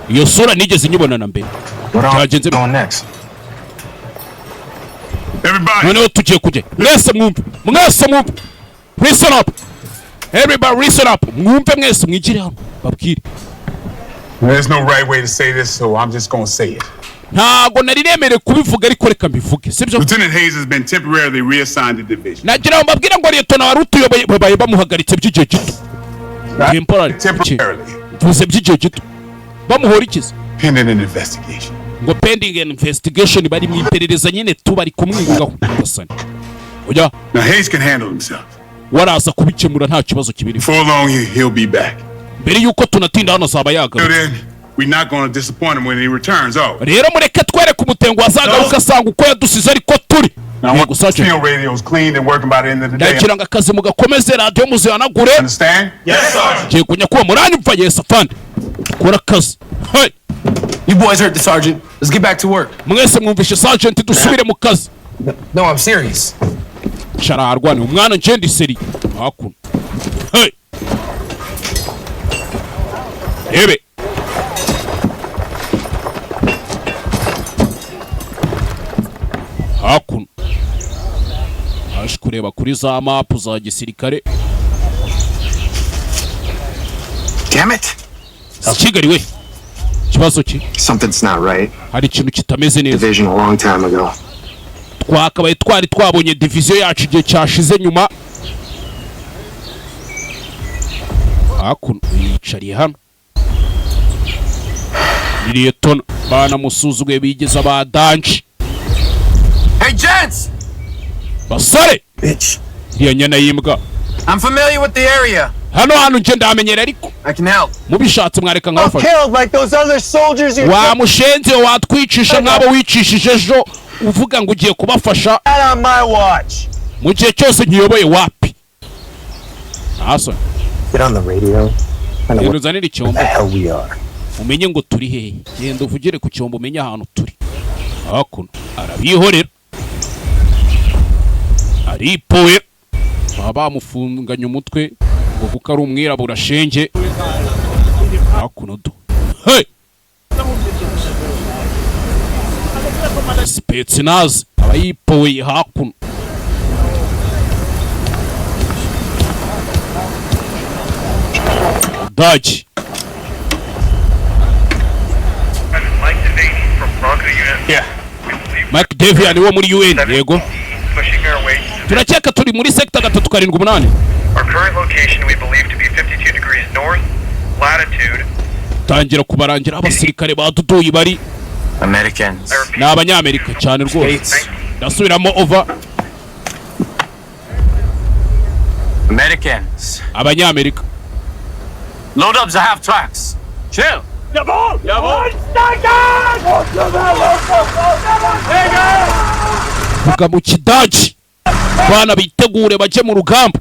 Iyo sura nigeze nyibona na mbere. Cyagenze next. Everybody. Noneho tugiye kujya. Mwese mwumve. Mwese mwumve. Listen up. Everybody listen up. Mwumve mwese mwigire hano. Babwire. There's no right way to say this, so I'm just gonna say it. Ntago nari nemere kubivuga ariko reka mbivuge. Sibyo? Lieutenant Hayes has been temporarily reassigned to division. Nagira mbabwira ngo Liyetona wari utuyoboye babaye bamuhagaritse by'igihe gito. Temporarily. Tuze by'igihe gito. Bamuhora ikiza. Pending an investigation. Ngo pending an investigation bari mu iperereza nyine tubari kumwigaho. Basani. Oya. Now Hayes can handle himself. Waraza kubikemura nta kibazo kibiri. For long he'll be back. Mbere yuko tunatinda hano saba yagaruka. We're not going to disappoint him when he returns. Oh. Rero mureke twereke umutengo azagaruka asanga uko yadusize ariko turi. Now field radio's cleaned and working by the end of the day. Ndakiranga akazi mugakomeze radio muzihanagure. Understand? Yes sir. Je kunya kuba muranyu mva yes afande. Kora kazi. Hey. You boys heard the sergeant. Let's get back to work. Mwese mwumvishe sergeant dusubire mu kazi. No, I'm serious. Shara arwane umwana nje ndi seri. Hakuno. Hey. Ebe. Hakuno. Aje kureba kuri za map za gisirikare. Damn it. Kigali we. Kibazo ki? Something's not right. Hari ikintu kitameze neza. Division a long time ago. Twakabaye twari twabonye division yacu igihe cyashize nyuma. Hakuno yicariye hano. Liyetona bana musuzuguye bigeze abadanji. Hey gents! Basare! Bitch. Iriya nyana yimbwa. I'm familiar with the area. Hano nje ndamenyera ariko. I can help. Mubishatse mwareka nkafasha. Killed like those other soldiers you. Wa mushenze watwicisha nk'abo wicishije ejo uvuga ngo ugiye kubafasha. On my watch. Mu gihe cyose nkiyoboye wapi? Aso. Get on the radio. Rero zanira icyombo. Hell we are. Umenye ngo turi hehe. Genda uvugire ku cyombo umenye ahantu turi. Hakuno arabihorera. Aripoye. Baba mufunganye umutwe ngo kuko ari umwirabura shenge. Hakuno do. Hey. Spetsnaz abayipoye hakuno. Dodge. Yeah. Mike Devian wo muri UN yego. Turakeka turi muri sector 378. Our current location we believe to be 52 degrees north, latitude. Tangira kubarangira abasirikare baduduye bari Americans. N'abanyamerika cyane rwose. Ndasubiramo over. Americans. Abanyamerika. Load ups are half tracks. Chill. Jawohl! Jawohl! Vuga mu kidaji. Bana bitegure baje mu rugamba.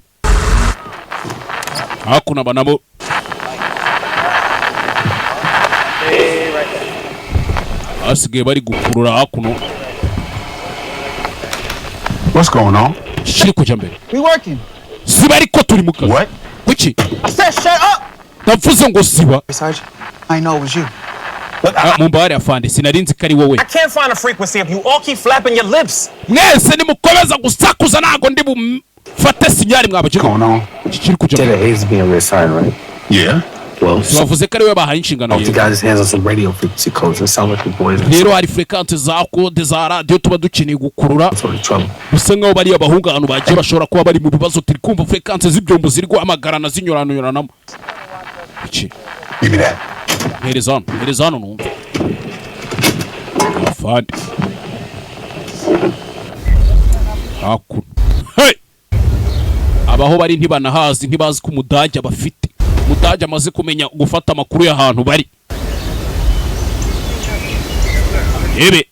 Hakuno banabo. Asigaye bari gukurura hakuno. What's going on? Shiri kujya mbere. We working. Siba ariko turi mu kazi. What? Kuki? I said shut up. Ndavuze ngo siba. Sergeant, I know it was you. Mumbare afande sinarinzi kari wowe. I can't find a frequency if you all keep flapping your lips. Mwese nimukomeza gusakuza nago ndi bufate sinyari mwaba cyo. Going on? Shiri kujya mbere. Taylor Hayes is being reassigned, right? Yeah. Well, Bavuze kari we bahaye inshingano he ye. got his hands on some radio frequency codes. It sounds like the boys are Rero hari frequency za code za radio tuba dukeneye gukurura. sort of trouble. Gusa nkaho bari abahungu ahantu bagiye bashobora kuba bari mu bibazo turi kumva frequency z'ibyombo ziri guhamagarana zinyuranyuranamo. Iki? Give me that. Hereza hano numva. Afande. Hakuno. Hey! Abaho bari ntibanahazi ntibazi ko umudage abafite. Umudage amaze kumenya gufata amakuru y'ahantu bari. Ebe.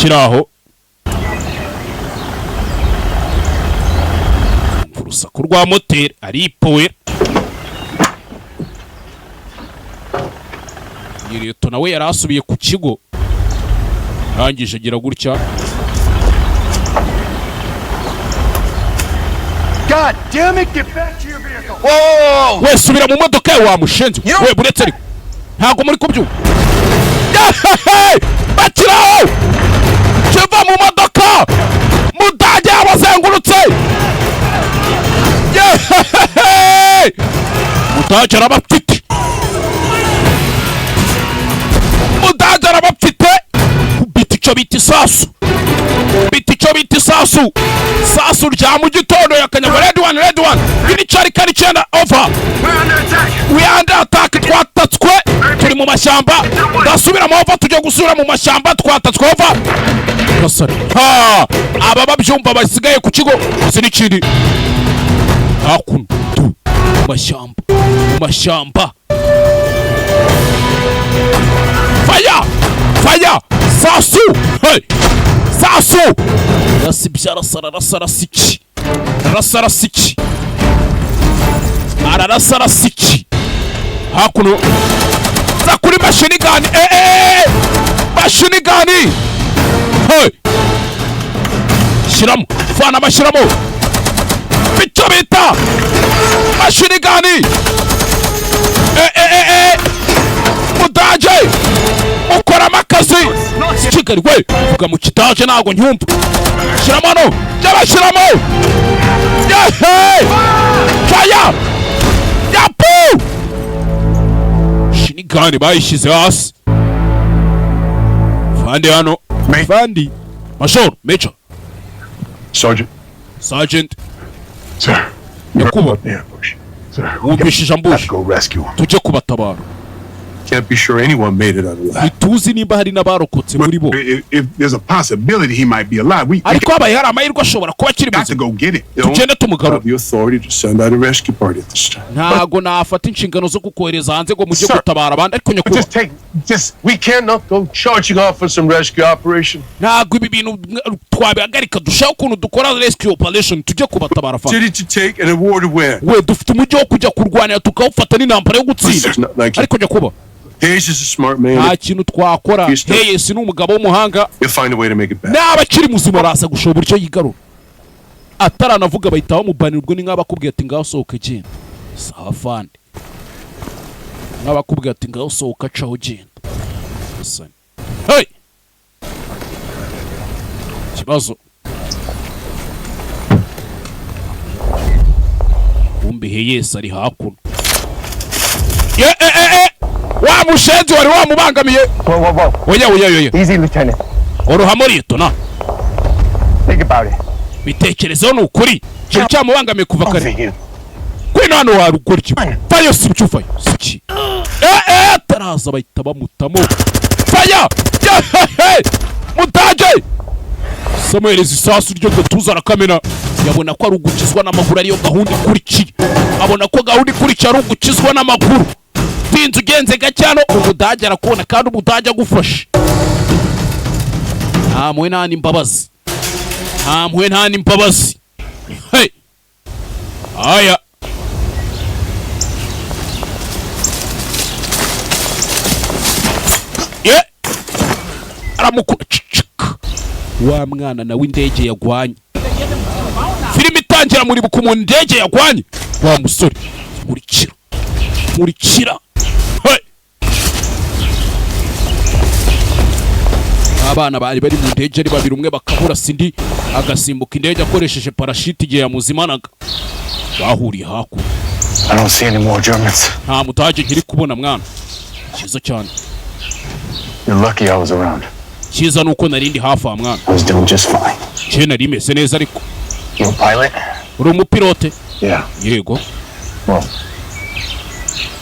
Shiraho. Urusaku rwa moteri aripowe. Yireto nawe yarasubiye ku kigo. Rangije agira gutya. God damn it, get back to your vehicle. Whoa! We subira mu modoka yawe wamushenze. We buretse ariko. Ntago muri kubyuka. Bakiraho! Kiva mu modoka! Mudage abazengurutse! Mudage arabafite! Mudage arabafite! Bita icyo bita isasu! Bita icyo bita isasu! Sasu rya mu gitondo ya Kanyama. Red one! Ini cyari kari cyenda over! We are under attack twatatswe! Turi mu mashyamba! Ndasubira mu over tujya gusura mu mashyamba twatatswe over! Kasari! Ha! Aba babyumva basigaye ku kigo! Izi ni kindi! Hakuno! Tu! Mashyamba! Fire! Sasu! Hey! Sasu! Rasibya rasarasiki. Ararasarasiki. Hakuno. Zakuri machine gun. Machine gun. Hey! Shiramo. Fana mashiramo. Bita. Machine gun. Mudaje. Ukora amakazi. Kigali we. Vuga mu kitaje nago nyumva. Shiramo. Jabashiramo. Hey! Fire! Yapu! Shinigani bayishize hasi. Fandi hano. Fandi. Major. Sergeant. Sir. Yakuba. Sir. Wumvishije ambush. Go rescue him. Tujye kubatabara. Can't be sure anyone made it out alive. Ituzi nimba hari nabarokotse muri bo. If there's a possibility he might be alive, we ariko abaye hari amahirwe ashobora kuba akiri got to go get it. Tugende tumugarura. The authority to send out a rescue party at this time. Ntago nafata inshingano zo kukohereza hanze ngo mujye gutabara abandi ariko nyakuba. Just we cannot go charging off for some rescue operation. Ntago ibi bintu twabihagarika dushaka ukuntu dukora rescue operation tujye kubatabara fa. City to take and a war to win. We dufite umujyi wo kujya kurwanira tukawufata n'intambara yo gutsinda. Ariko nyakuba. Hayes is a smart man. Nta kintu twakora. Hayes ni umugabo w'umuhanga. You'll find a way to make it back. Naba kiri muzima rasa gushobora icyo yigarura. Ataranavuga bahita bamubanira ubwo ni nk'abakubwiye ati ngaho sohoka genda. Safande. Nk'abakubwiye ati ngaho sohoka caho genda. Hey! Kibazo. Kumbe Hayes ari hakuno. Wa mushenzi wari wamubangamiye. Oya. Easy, Lieutenant. Orohamo Lieutenant. Think about it. Bitekerezo ni ukuri. Cyo cyamubangamiye kuva kare. Kwino hano warugora iki? Fayo si cyufayo. Siki. Taraza bahita bamutamo. Faya! Mutaje! Samuel zisasu ryo gatuza rakamena. Yabona ko ari ugukizwa n'amaguru ariyo gahunda ikurikiye. Abona ko gahunda ikurikiye ari ugukizwa n'amaguru. Tinzu genze gacyano umudage arakona kandi umudage agufashe. Ntamwe nta nimbabazi. Hey! Aya. wa mwana nawe indege yagwanye. Filime itangira muri buku mu ndege yagwanye. Wa musore nkurikira. Abana bari mu ndege ari babiri, umwe bakabura sindi agasimbuka indege akoresheje parashiti igihe yamuzimanaga. Bahuriye hakuno. I don't see any more Germans. Nta mudage nkiri kubona mwana. Cyiza cyane. You're lucky I was around. Cyiza nuko narindi hafi a mwana. I was doing just fine. Cyena rimeze neza ariko. You're a pilot? Uri umupilote? Yeah. Yego. Well,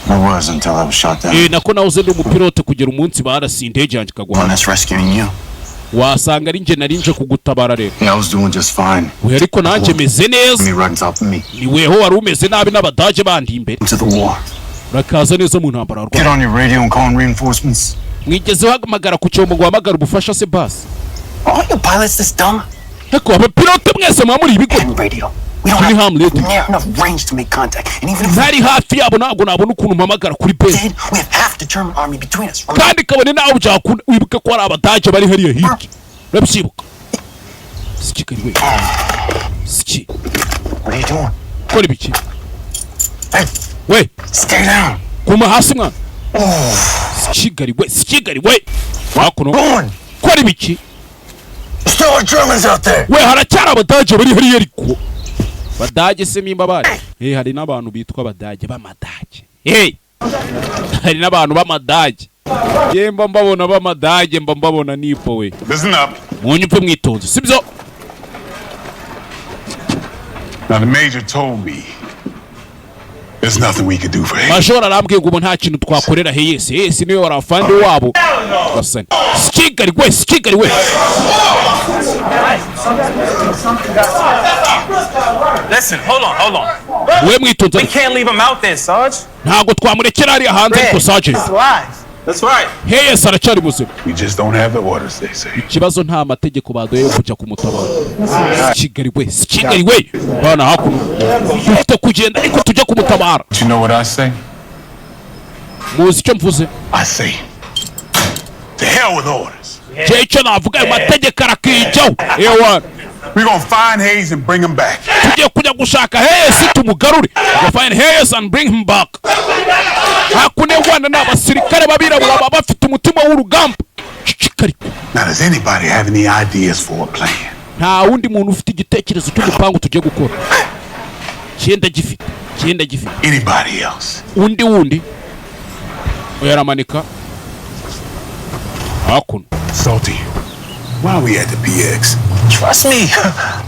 I was until I was shot down. Nako nawuze ndi umupilote kugera umunsi barasi indege yanjye kagwa. One that's rescuing you. Wasanga ari nje narinje kugutabara rero. Yeah, I was doing just fine. We ariko nanjye meze neza. Me right on top of me. Ni weho wari umeze nabi n'abadage bandi imbere. Into the war. Rakaza neza mu ntambara rwa. Get on your radio and call in reinforcements. Mwigeze wahamagara ku cyombo ngo hamagara ubufasha se basi. All you pilots this dumb? Heko abapilote mwese mwamuri ibigo. Radio. We don't have near enough range to make contact. And even if Nari hafi yabo ntabwo nabona ukuntu mpamagara kuri base. we have half the German army between us. Kandi kabone nawe byakunda wibuke ko ari abadage bari hariya hirya. Urabyibuka? Sikikariwe. Siki. What are you doing? Kora ibiki? Hey, we, stay down. Kuma hasi mwana. Sikigariwe. Hakuno. Kora ibiki? Still are Germans out there. We haracyari abadage bari hariya ariko. Badage se mimba bari. Hari n'abantu bitwa abadage b'amadage. Hari n'abantu b'amadage. Yemba mbabona b'amadage mbabona nipo we. Listen up. Munyumve mwitonze. Sibyo? Now the major told me there's nothing we could do for him. Major arambwiye ngo nta kintu twakorera Hayes. Hayes niwe warafande wabo. Basane. Sikigariwe. Listen, hold on. We mwitonze. We can't leave him out there, Sarge. Ntago twamurekera ari hanze ariko Sergeant. That's right. Hayes aracyari muzima. We just don't have the orders, they say. Ikibazo nta mategeko badoye yo kujya kumutabara. Sikigariwe. Bana hakuno. Dufite kugenda ariko tujya kumutabara. You know what I say? Muzi icyo mvuze? I say, to hell with orders. Icyo navuga ayo mategeko arakijyaho. Ewan. We're gonna find Hayes and bring him back. Tugiye kujya gushaka Hayes tumugarure. We'll find Hayes and bring him back. Hakune wana n'abasirikare babirabura baba bafite umutima w'urugamba. Now does anybody have any ideas for a plan? Nta wundi muntu ufite igitekerezo cy'umupango tugiye gukora. Cyenda gifite. Anybody else? Undi. Oyaramanika. Hakuno. Salty. Why are we at the PX? Trust me.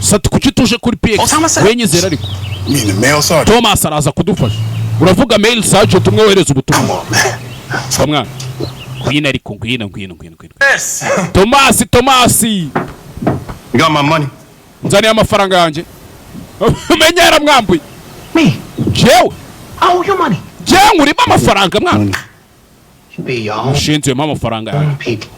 Sati kuki tuje kuri PX? Wenyizera ariko. You mean the mail sergeant? Thomas araza kudufasha. Uravuga mail sergeant tumwe wohereza ubutumwa. Samwana. Ngwino ariko ngwino. Yes. Thomas. You got my money? Nzani amafaranga yanjye. Menyera mwambuye. Me? Jewe. Oh, your money. Jewe urimo amafaranga mwana. You be your own Ushinzwe amafaranga yanjye. people.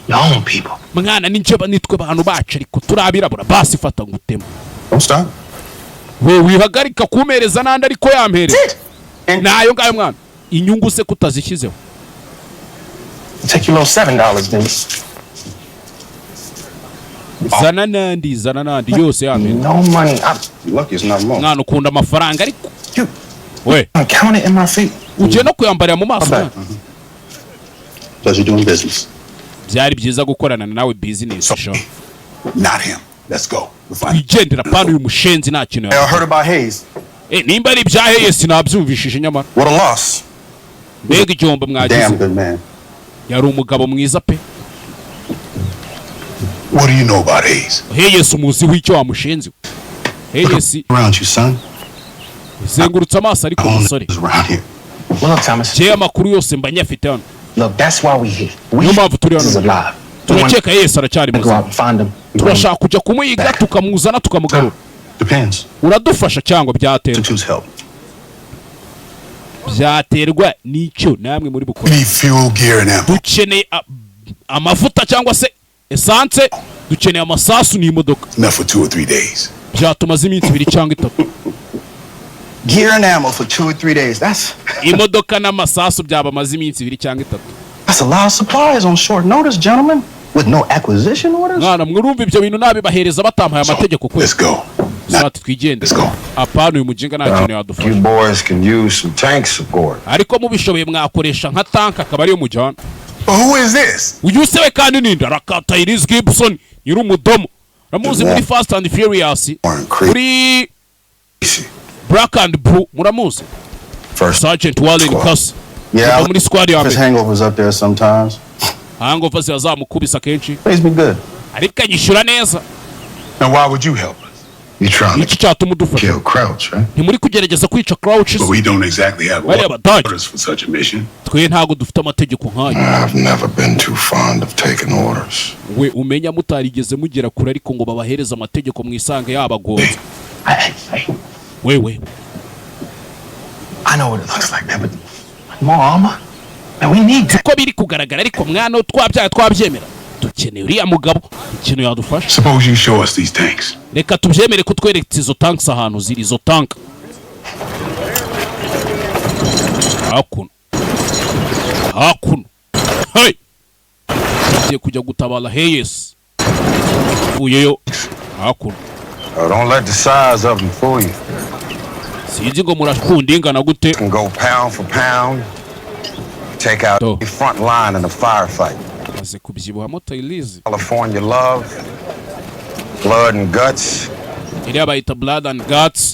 Your own people. Mwana ninjye nitwe abantu bacu ariko turabirabura basi fata ngutema. Don't stop. We wihagarika kumereza nandi ariko yampereza. Nayo ngayo mwana. Inyungu se kutazishyizeho. Take your little $7 then. Zana nandi yose yampereza. No money. You lucky it's not more. Mwana ukunda amafaranga ariko. We. I count it in my feet. Uje no kuyambarira mu maso. Pleasure doing business. Byari byiza gukorana nawe business show. Not him. Let's go. Igendera pano uyu mushenzi nta kintu. I heard about Hayes. Nimba ari bya Hayes nabyumvishije nyamara. What a loss. Mbega igihombo mwagize. Damn good man. Yari umugabo mwiza pe. What do you know about Hayes? Hayes umuzi w'icyo wamushenzi. Hayes Around you, son. zengurutse amaso ariko umusore. Look, Thomas. Je amakuru yose mba nyafite hano. Look, that's why we here. Niyo mpamvu turi hano. Turakeka Hayes aracyari muzima. Turashaka kujya kumuyiga tukamuzana tukamugarura. Depends. Uradufasha cyangwa byaterwa? Byaterwa n'icyo namwe muri bukora. Dukeneye amavuta cyangwa se essence, dukeneye amasasu n'imodoka. Enough for 2 or 3 days. Byatumaze iminsi 2 cyangwa 3. Gear and ammo for 2 or 3 days. Imodoka n'amasasu byabamaze iminsi 2 cyangwa 3. That's a lot of supplies on short notice, gentlemen. with no acquisition orders? Mwana mwurumva ibyo bintu nabibahereza batampaye amategeko kwe. Let's go. Sati twigende. Apana uyu mujinga nta kintu yadufasha. You boys can use some tank support. Ariko mubishoboye mwakoresha nka tank akaba ariyo mujyana. Who is this? Uyu sewe kandi ninde arakata Iris Gibson yiri umudomo. Ramuzi muri Fast and Furious. Muri Black and Blue muramuzi. First Sergeant Wallen Cuss. Yeah, muri squad ya his hangovers up there sometimes. Hangovers yazamukubisa kenshi. Pays me good. Ariko anyishura neza. Now why would you help us? You trying to kill Crouch, right? Ntimuri kugerageza kwica Crouch. But we don't exactly have orders for such a mission. Twe ntago dufite amategeko nkayo. I've never been too fond of taking orders. We umenya mutarigeze mugera kure ariko ngo babahereza amategeko mwisange yabagoza. Wewe. I know what it looks like, man, but more armor? Man, we need to. Ko biri kugaragara ariko mwana twabyaye twabyemera. Dukeneye uriya mugabo ikintu yadufasha. Suppose you show us these tanks. Reka tubyemere ko twerekeza izo tanks ahantu ziri izo tank. Hakuno. Hey. Tugiye kujya gutabala Hayes. Uyeyo. Hakuno. Don't let the size of them fool you. Sinzi ngo murakunda ingana gute. Can go pound for pound. Take out the front line in a firefight. Maze kubyibuha moto ilizi. California love. Blood and guts. Iriya bayita blood and guts.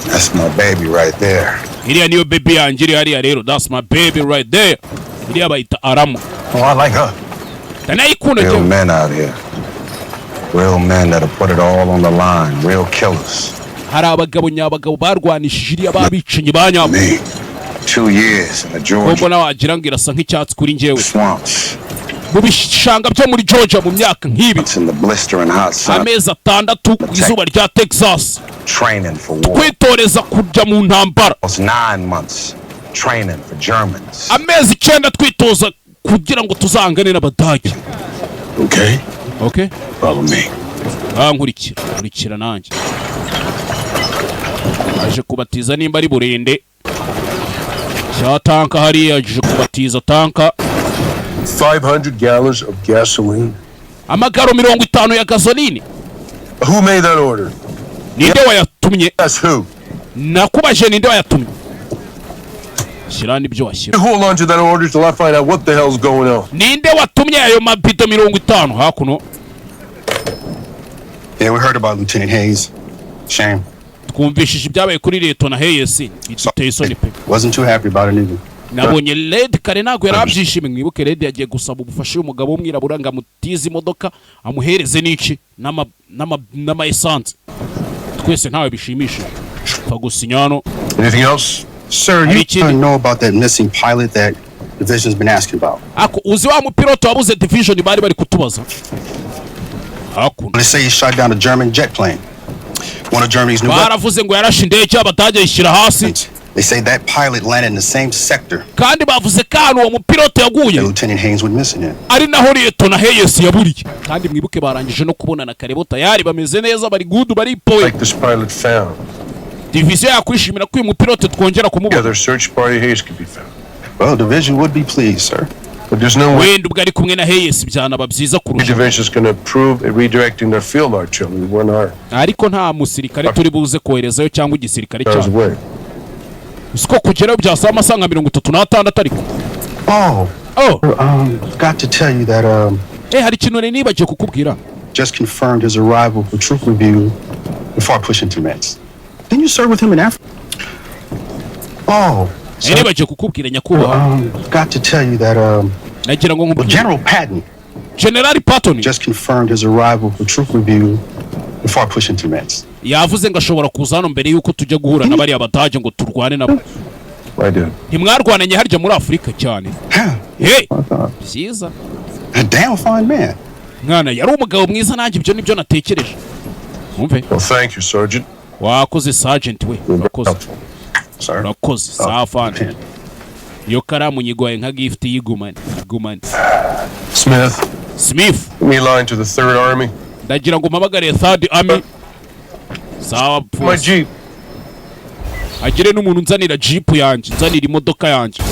That's my baby right there. Iriya niyo baby yanjye iri hariya rero. That's my baby right there. Iriya bayita Aramu. Oh, I like her. Real men out here. Real men that'll put it all on the line. Real killers. Hari abagabo nyabagabo barwanishije iriya babicinye banyabo. 2 years in the Georgia. Mbona wagira ngo irasa nk'icyatsi kuri njyewe. Swamps. Mu bishanga byo muri Georgia mu myaka nk'ibi. In the blistering hot sun. Amezi 6 izuba rya Texas. Training for war. Twitoreza kujya mu ntambara. 9 months training for Germans. Amezi 9 twitoza kugira ngo tuzangane n'Abadage. Okay. Follow me. Nkurikira nanjye. Aje kubatiza nimba ari burende. Cya tanka hariya aje kubatiza tanka. 500 gallons of gasoline. Amagaro 50 ya gasoline. Who made that order? Ninde wayatumye? That's who. Nakubaje ninde wayatumye? Shirani byo washyira. Hold on to that order till I find out what the hell's going on. Ninde watumye ayo mabido 50 hakuno? Yeah, we heard about Lieutenant Hayes. Shame. Twumvishije ibyabaye kuri Leta na Hayes. Bituteye isoni pe. Wasn't too happy about it either. Nabonye Led kare ntago yarabyishimye. Mwibuke Led yagiye gusaba ubufasha umugabo w'umwirabura ngo amutize imodoka amuhereze n'iki n'ama essence. Twese ntawe bishimishije. Pagusinyano. Anything else? Sir, you don't know about that missing pilot that Division's been asking about. Ako uzi wa mupiloto wabuze Division bari kutubaza. They say he shot down a German jet plane. One of Germany's new baravuze ngo yarashe indege y'Abadage yishira hasi. They say that pilot landed in the same sector. Kandi bavuze kanu uwo mupiloto yaguye. Lieutenant Hayes was missing it. Ari naho Leta na Hayes yaburiye. Kandi mwibuke barangije no kubona na Karebo tayari bameze neza bari good bari poe. Like this pilot found. Division yakwishimira ko uyu mupiloto twongera kumubona. Other search party Hayes could be found. Well, Division would be pleased, sir. But there's no way. Wenda ubwo ari kumwe na Hayes byanaba byiza kurusha. Division's going to approve redirecting their field artillery one hour. Ariko nta musirikare turi buze koherezayo cyangwa igisirikare cyane. Usko kugerayo byasaba amasanga 36 ariko. Got to tell you that hari ikintu nibagiye kukubwira. Just confirmed his arrival for troop review before I push into Metz. Didn't you serve with him in Africa? Nibagiye kukubwira nyakubahwa. Got to tell you that nagira ngo nkubwire. General Patton. General Patton just confirmed his arrival for troop review before I push into Metz. Yavuze ngo ashobora kuza hano mbere yuko tujya guhura n'abari Abadage ngo turwane nabo. I did. Ntimwarwananye harya muri Afrika cyane. Hey. Byiza. A damn fine man. Mwana yari umugabo mwiza nanjye ibyo nibyo natekereje. Umve. Well, thank you, Sergeant. Wakoze Sergeant we. Wakoze. Sir. Wakoze. Safana. Yo karamu nyigwaye nka gift yigumane. Smith. Me line to the 3rd Army. Ndagira ngo mabagare 3rd Army. Sawa. My Jeep. Agire n'umuntu nzanira Jeep yanjye, nzanira imodoka yanjye.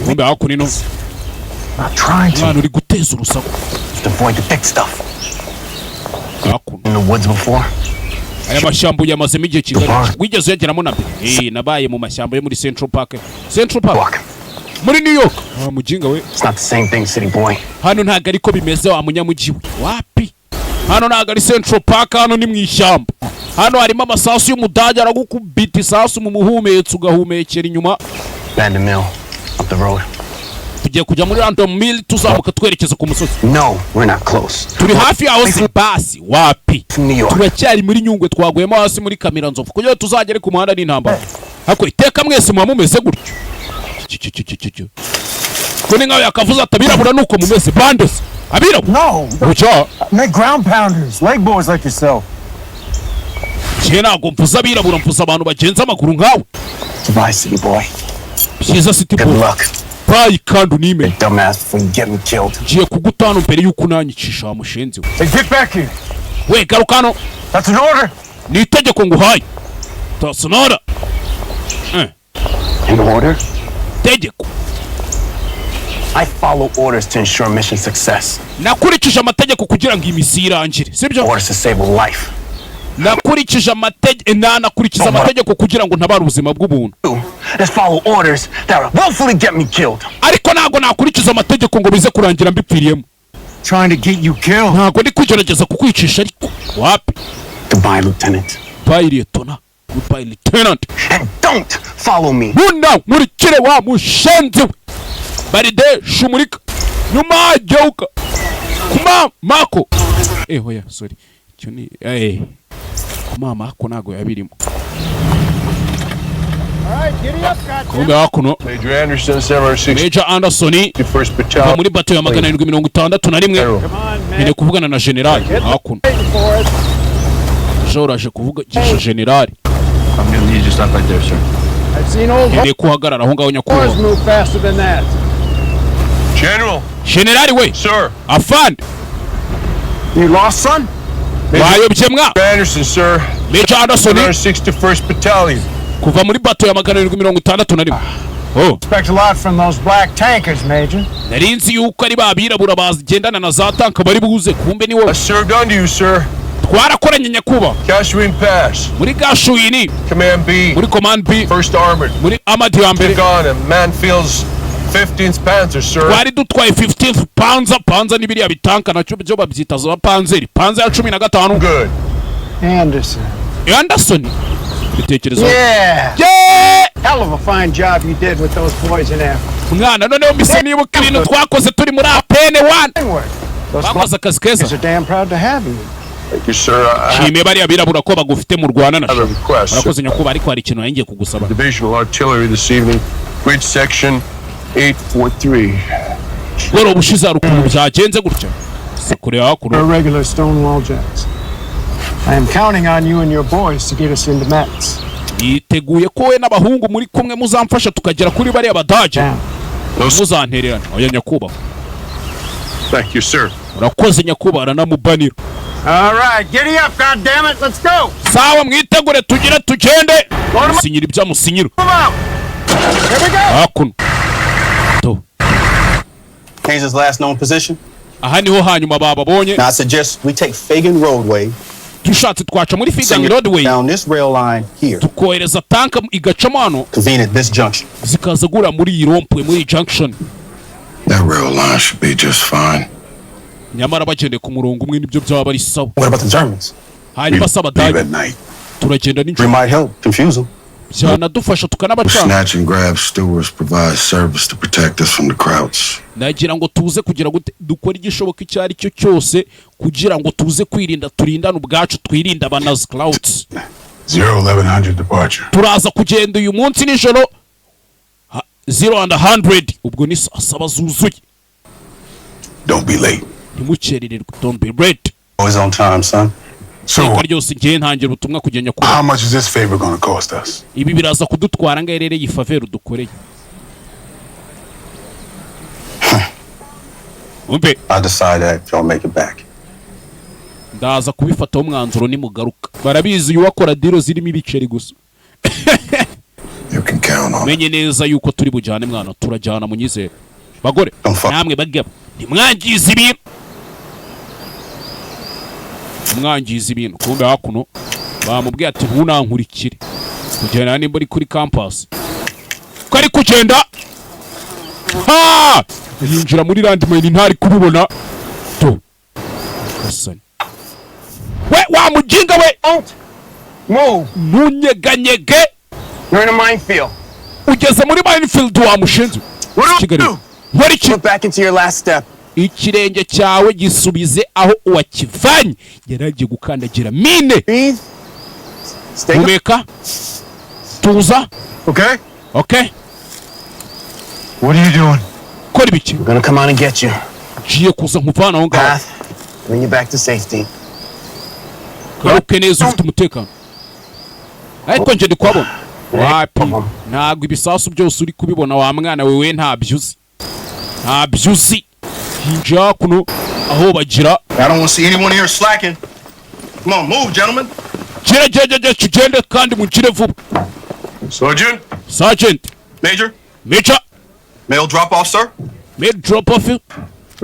Umbe hakuno. Not trying to. Mwana uri guteza urusaku. Just avoid the thick stuff. In the woods before? Aya mashyamba yamazemo igihe kingana wigeze uyageramo na mbere nabaye mu mashyamba yo muri Central Park muri New York mujinga we. It's not the same thing, city boy. Hano ntago ariko bimeze wa munyamugi we wapi. Hano ntago ari Central Park, hano ni mu ishyamba. Hano harimo amasasu y'umudage aragukubita isasu mu muhumetso ugahumekera inyuma. Bandit Mill up the road. Tugiye kujya muri Random Mill tuzamuka twerekeza ku musozi. No, we're not close. Turi hafi yaho basi wapi. Turacyari muri Nyungwe twaguyemo hasi muri Kamira Nzovu kugira tuzagere ku muhanda n'intambara. Hako iteka mwese muba mumeze gutyo. Kone ngaho yakavuza atabirabura nuko mumeze bandos. Abirabura? No. Bucha. Make ground pounders, leg boys like yourself. Ntabwo mvuza abirabura, mvuza abantu bagenza amaguru nkawe. Goodbye, city boy. Byiza city boy. Good luck. Bye kandi unime. Dumbass before you get me killed. Ngiye kugutana mbere yuko unanyicisha mushenzi we. Hey, get back here. We garuka hano. That's an order. Ni itegeko nguhaye. That's an order. An order? Tegeko. I follow orders to ensure mission success. Nakurikije amategeko kugira ngo imisi irangire. Sibyo? Orders to save a life. Nakurikiza amategeko kugira ngo ntabare ubuzima bw'umuntu. Let's follow orders that will willfully get me killed. Ariko ntago nakurikiza amategeko ngo bize kurangira mbipfiriyemo. Trying to get you killed. Ntago ndi kugerageza kukwicisha ariko wapi. Goodbye, Lieutenant. Bye, Lieutenant. Goodbye, Lieutenant. And don't follow me. Nuna nkurikire wa mushenzi we. Baride shumurika. Nyuma jeuka. Kuma mako. Hoya, sorry. Cyoni Kuma mako nago yabirimo. Alright, giddy up, Kumbe hakuno. Major Anderson, 706. Major Anderson. First battalion. Muri bato ya 761. Nene kuvugana na general hakuno. Joraje kuvuga general. I'm gonna need you to stop right there, sir. I've seen old Nene kuhagarara aho ngaho nyakubahwa. horses move faster than that. General we. Sir. Afande. You lost, son? Wayobye mwa. Anderson, sir. Major Anderson. 61st Battalion. Kuva muri bato ya 761. Expect a lot from those black tankers, Major. Narinzi yuko ari babirabura bagendana na za tanka bari buze kumbe ni wowe. I served under you, sir. Twarakoranye nyakuba. Gashuin Pass. Muri Gashuin. Command B. Muri Command B. 1st Armored. Muri Amadi ya mbere. Gone and Manfield's 15th Panzer, sir. Twari dutwaye 15th Panzer n'ibiriya bitanka nacyo byo babyita za Panzer ya 15. Good. Anderson. Bitekerezo. Yeah. Hell of a fine job you did with those boys in there. Mwana noneho mise nibuka ibintu twakoze turi muri APN 1. Bakoze akazi keza. They're damn proud to have you. Thank you, sir. Shime bari abirabura ko bagufite mu Rwanda na request. Barakoze nyakuba ariko hari ikintu yangiye kugusaba. Divisional artillery this evening. Bridge section 843. Goro bushiza rukuntu byagenze gutya. Sakure hakuru. Regular Stonewall Jacks. I am counting on you and your boys to get us into Mets. Yiteguye ko we n'abahungu muri kumwe muzamfasha tukagera kuri bari abadaje. Muzantererana oya nyakuba. Thank you, sir. Urakoze nyakuba aranamubanira. All right, giddy up, goddammit, let's go. Sawa mwitegure tugire tugende. Musinyira ibyamusinyira. Here we go. Hakuno. To. Kansas' last known position? Aha niho hanyuma bababonye. Now I suggest we take Fagan Roadway. Tushatse twaca muri Fagan Roadway. Down this rail line here. Tukohereza tanka igacamo hano. Convene at this junction. Zikaza gura muri iyi rompwe muri junction. That rail line should be just fine. Nyamara bagende ku murongo umwe nibyo byaba ari sawa. What about the Germans? Hanyuma sabadaye. Turagenda nijoro. We might help confuse them. Byanadufasha tukanabacana. Snatch and grab stewards provide service to protect us from the crowds. Nagira ngo tuze kugira gute dukora igishoboka icyari cyo cyose kugira ngo tuze kwirinda turindana ubwacu twirinda abanazi crowds. 0-1100 departure. Turaza kugenda uyu munsi nijoro 0-100 ubwo ni saba zuzuye. Don't be late. Ntimukerererwe, don't be late. Always on time, son. So how much is this favor going to cost us? Ibi biraza kudutwara ngerere yifavero dukoreye. I decide that if y'all make it back. Ndaza kubifata umwanzuro ni mugaruka. Barabizi yuwakora diro zirimo ibiceri gusa. You can count on. Menye neza yuko turi bujane mwana turajana munyizere. Bagore namwe bagaba. Nimwangize ibi. umwangiza ibintu. Kumbe hakuno bamubwiye ati ntunankurikire kugenda nimba uri kuri campus ko ari kugenda yinjira muri landmine ntari kubibona to Hassan we wa mujinga we ntunyeganyege. You're in a minefield. Ugeze muri minefield wa mushenzi Kigali. Look back into your last step. Ikirenge cyawe gisubize aho uwakivanye. Yaragiye gukandagira mine. Humeka. Tuza. Okay? Okay. What are you doing? Kora ibiki? I'm gonna come on and get you. Jiye kuza nkuvana aho ngaho. Bring you back to safety. Karuke neza ufite umutekano. Ariko nje ndikwabona. Wapi? Ntabwo ibisasu byose uri kubibona wa mwana wewe ntabyuzi. Ntabyuzi. Hinja kuno aho bagira. I don't want to see anyone here slacking. Come on, move, gentlemen. Tugende kandi mukire vuba. Sergeant. Sergeant. Major. Major. Mail drop off, sir. Mail drop off. I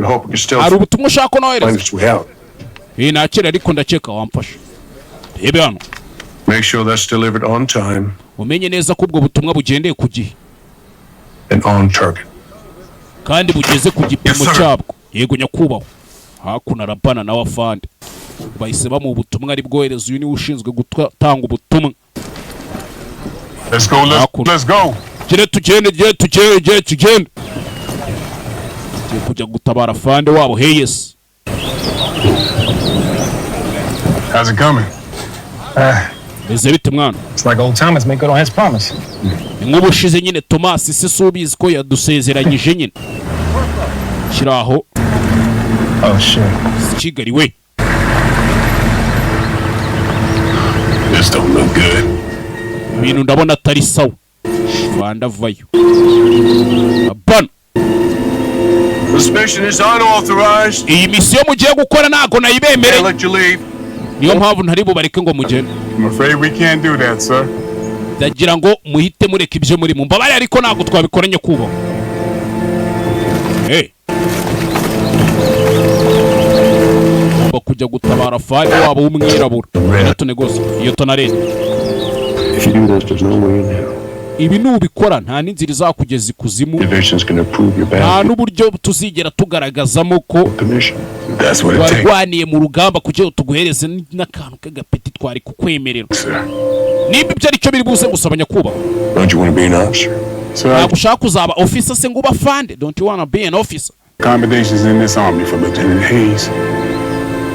hope we can still. Hari ubutumwa ushaka nohereza. We have. Nakira ariko ndakeka wamfasha. Rebe hano. Make sure that's delivered on time. Umenye neza ko ubwo butumwa bugendeye ku gihe. And on target. Kandi bugeze ku gipimo cyabwo. Yego nyakubahwa. Hakuno arabana na wafande. Bahise bamu ubutumwa ari bwohereza uyu ni ushinzwe gutanga ubutumwa. Let's go. Tugende. Kujya gutabara fande wabo Hayes. How's it coming? Beze bite mwana? It's like old Thomas make good on his promise. Nk'ubushize nyine Thomas se subizi ko yadusezeranyije nyine. Kiraho. Oh shit. Kigali we. This don't look good. Ibintu ndabona atari sawa. Rwanda vayo. Abana. This mission is unauthorized. Iyi misiyo mugiye gukora ntago nayibemereye. Let you leave. Niyo mpamvu ntari bubareke ngo mugende. I'm afraid we can't do that, sir. Ndagira ngo muhite mureka ibyo muri mu mbabare ariko ntago twabikoranye kuba. Kujya gutabara fande wabo w'umwirabura. Tunegoze iyo tonarene. If you do this, there's no way in hell. Ibi nubikora nta n'inzira izakugeza ikuzimu. Division's gonna prove your bad. Nta n'uburyo tuzigera tugaragazamo ko That's what it takes. warwaniye mu rugamba kugira tuguhereze n'akantu k'agapeti twari kukwemerera. Niba ibyo ari cyo biri buze gusabanya kuba. Don't you want to be an officer? Ntabwo ushaka kuzaba officer se ngo uba fande. Don't you want to be an officer? Accommodations in this army for Lieutenant Hayes.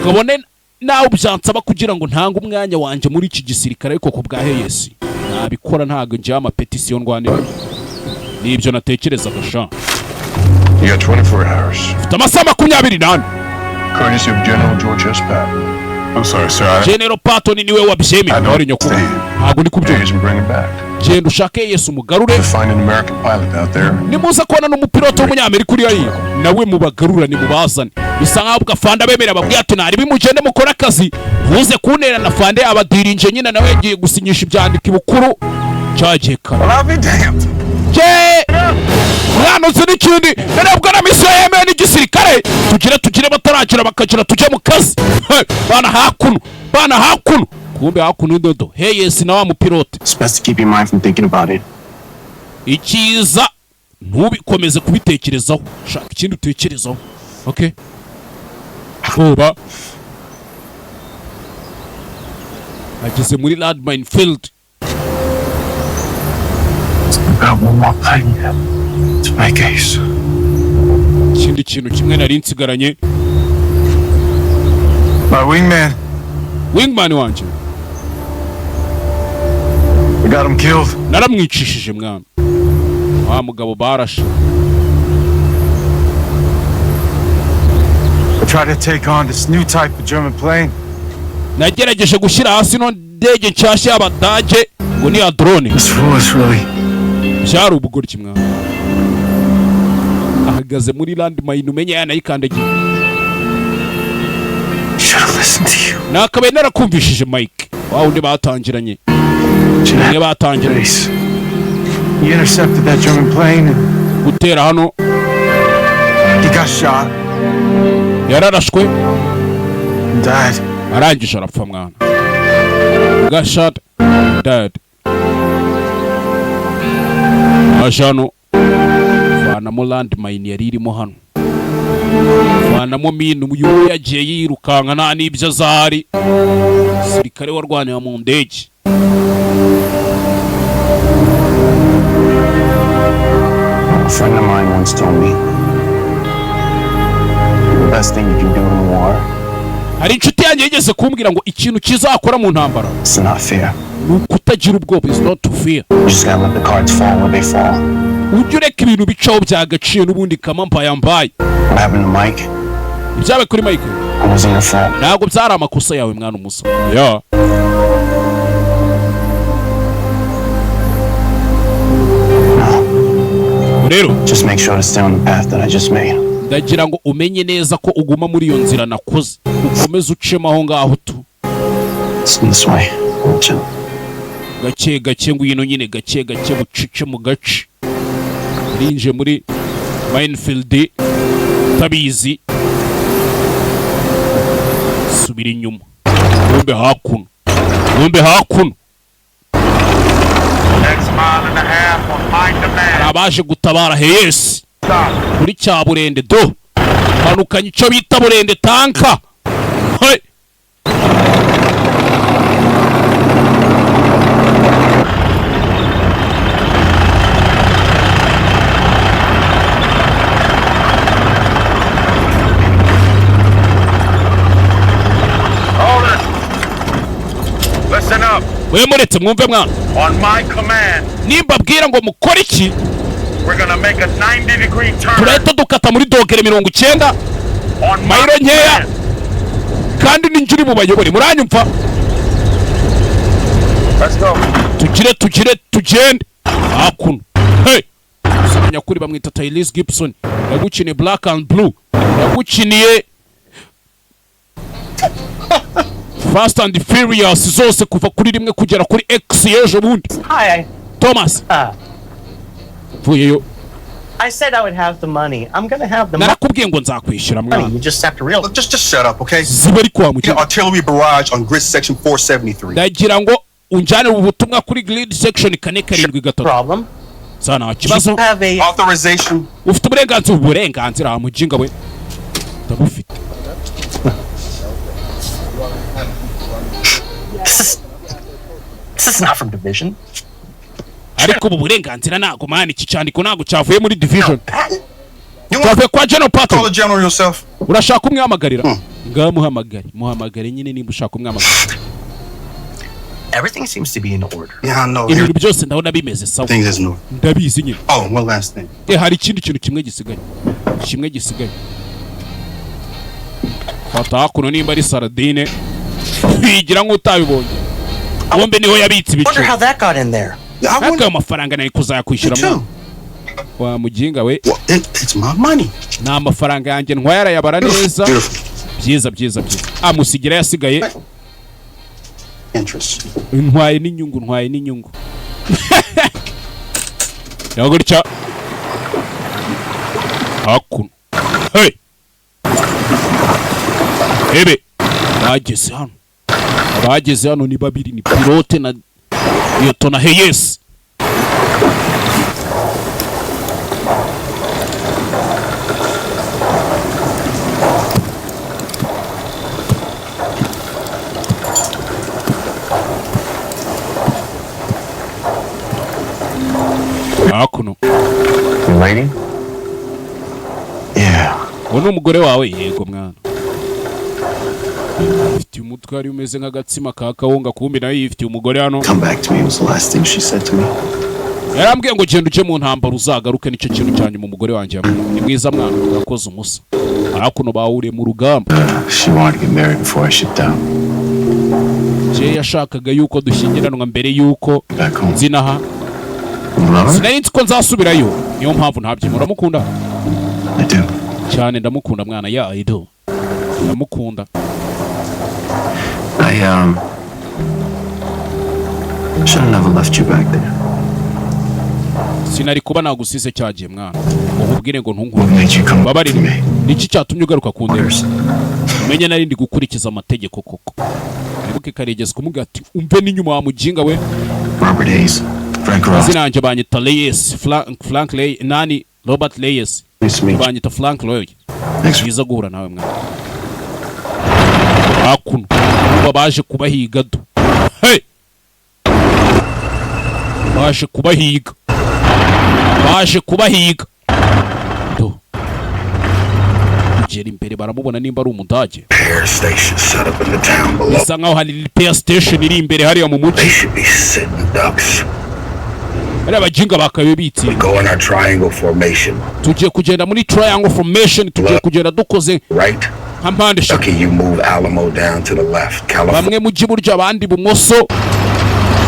Kabone nawe ubyansaba kugira ngo ntanga umwanya wanje muri iki gisirikare ariko ko bwa Hayes. Nabikora ntago nje amapetisiyo ndwanira. Nibyo natekerezaga sha. You got 24 hours. Ufite amasaha 24. Courtesy of General George S. Patton. I'm sorry, sir. General Patton niwe wabyemeye. Ntabwo ndi kubyumva. Genda ushake Yesu mugarure. Nimuza kubona n'umupiloto w'umunyamerika uri ayi. Nawe mubagarura ni mubazane. Bisa nkaho bwafanda bemera babwiye ati nari bimugende mukora akazi. Ntuze kunera na fande abadirinje nyina nawe yagiye gusinyisha ibyandika ibukuru. Cyageka. Mwana uzi n'ikindi ntabwo na misiyo yemewe n'igisirikare tugire bataragira bakagira tujye mu kazi bana hakuno kumbe hakuno dodo Hayes na wa mupilote. It's best to keep your mind from thinking about it. Ikiza ntubikomeze kubitekerezaho shaka ikindi utekerezaho. Okay vuba ageze muri landmine field. Got one more thing to my case. Ikindi kintu kimwe nari nsigaranye. My wingman wanje. We got him killed. Naramwicishije mwana. Wa mugabo barashe. I tried to take on this new type of German plane. Nagerageje gushyira hasi no ndege nshyashya y'Abadage ngo ni ya drone. This fool is really byari ubugoryi mwana. Ahagaze muri landmine umenya yanayikandagiye. Should have listened to you. Nakabaye narakumvishije Mike. Wa undi batangiranye. Niye batangiranye. He intercepted that German plane. Gutera hano. He got shot. Yararashwe. Died. arangije arapfa mwana. Got shot, dead. Ashano vanamo landmine yari irimo hano, vanamo mine uyu yagiye yirukanka nta n'ibyo azahari. Sirikare warwanira mu ndege. A friend of mine once told me the best thing you can do in war. Hari inshuti yanjye yigeze kumbwira ngo ikintu kizakora mu ntambara It's not fair. ni ukutagira ubwoba. Is not to fear. You just gotta let the cards fall where they fall. Ujya ureka ibintu bicaho byagaciye n'ubundi kama mbaye. What happened to Mike? Ibyabaye kuri Mike It wasn't your fault. ntabwo byari amakosa yawe mwana umusa. Yeah. Rero Just make sure to stay on the path that I just made. ndagira ngo umenye neza ko uguma muri iyo nzira nakoze, ukomeze ucemo aho ngaho tu. It's this way. Chill. Gake gake ngwino nyine gake gake bucice mu gace. Rinje muri minefield tabizi. Subira inyuma. Numbe hakuno. Numbe hakuno. Next mile and a half on my demand. Abaje gutabara heyesi. Kuri cya burende do. Hanukanye icyo bita burende tanka. Hey. Listen up. We muretse mwumve mwana. On my command, Nimba bwira ngo mukore iki, we're gonna make a 90-degree turn. turahita dukata muri dogere 90 On my mayiro nkeya command. kandi ninjuri mu bayobore. Muranyumva? Let's go. Tugende hakuno. Hey, samenya kuri bamwita Tyrese Gibson, yagukiniye Black and Blue, yagukiniye Fast and Furious zose kuva kuri rimwe kugera kuri X yejo bundi. Hi. Thomas. Vuyeyo. I said I would have the money. I'm gonna have the money. Narakubwiye ngo nzakwishyura mwana. You just have to realize. Look, just shut up, okay? Zibari kwa mutima. Artillery barrage on grid section 473. Ndagira ngo unjane ubutumwa kuri grid section kane karindwi gatatu. Problem. Sana kibazo. Authorization. Ufite uburenganzira mujinga we. Ndabufite. This is not from division. Ariko ubu burenganzira nago mani iki cyandiko nago cyavuye muri division. Cyavuye kwa General Patton. Call the general yourself. Urashaka umwamagara? Muhamagare nyine nimba ushaka umwamagara. Everything seems to be in order. Yeah, I know. Ibintu byose ndabona bimeze sawa. Things is new. Ndabizi nyine. Oh, one last thing. Hari ikindi kintu kimwe gisigaye. Fata hakuno nimba ari sardine. Bigira nk'utabibonye. Bombe niho yabitse ibicu. Wonder how that got in there. Aka mafaranga nayo kuzayakwishyura mwana. Wa mujinga we. It's my money. Na amafaranga yanjye ntwara yabara neza. Byiza. Amusigira yasigaye. Interest. Ntwaye n'inyungu. Yagurcha. Hakuno. Hey. Ebe. Bageze hano ni babiri, ni pilote na Yotona Hayes. Hakuno. You waiting? Yeah. Uno umugore wawe yego mwana. Ifite umutwari umeze nk'agatsima ka kawunga kumbi nayo yifite umugore hano. Come back to me was the last thing she said to me. Yarambwiye ngo genda uje mu ntambara uzagaruke nicyo kintu cyanye mu mugore wanjye. Ni mwiza mwana urakoze umusa. Hakuno bahuriye mu rugamba. She wanted to get married before I shipped out. Je yashakaga yuko dushyingiranwa mbere yuko nzinaha. Sinari nzi ko nzasubirayo. Niyo mpamvu ntabyo muramukunda. I do. Cyane ndamukunda mwana. Yeah, I do. Ndamukunda. I should have never left you back there. Sinari kuba nagusize cyagiye mwana. Ububwire ngo ntunkuye. Babarire. Niki cyatumye ugaruka ku ndebe? Menye narindi gukurikiza amategeko koko. Nibuke Karegezi kumubwira ati umve n'inyuma wa mujinga we. Robert Hayes, Frank Ross. Zinanje banyita Reyes, Frank Lay nani Robert Reyes. Banyita Frank Lloyd. Biza guhura nawe mwana. Akuno. Uba baje kubahiga do. Hey. Baje kubahiga. Baje kubahiga. Do. Jeri imbere baramubona nimba ari umudage. Repair station set up in the town below. Bisa nkaho hari repair station iri imbere hariya mu mujyi. They should be sitting ducks. Ari abajinga bakabe biti. We go in our triangle formation. Tugiye kugenda muri triangle formation, tugiye kugenda dukoze right. Hampande shaka. Okay, you move Alamo down to the left. California. Bamwe mu giburyo abandi bumoso.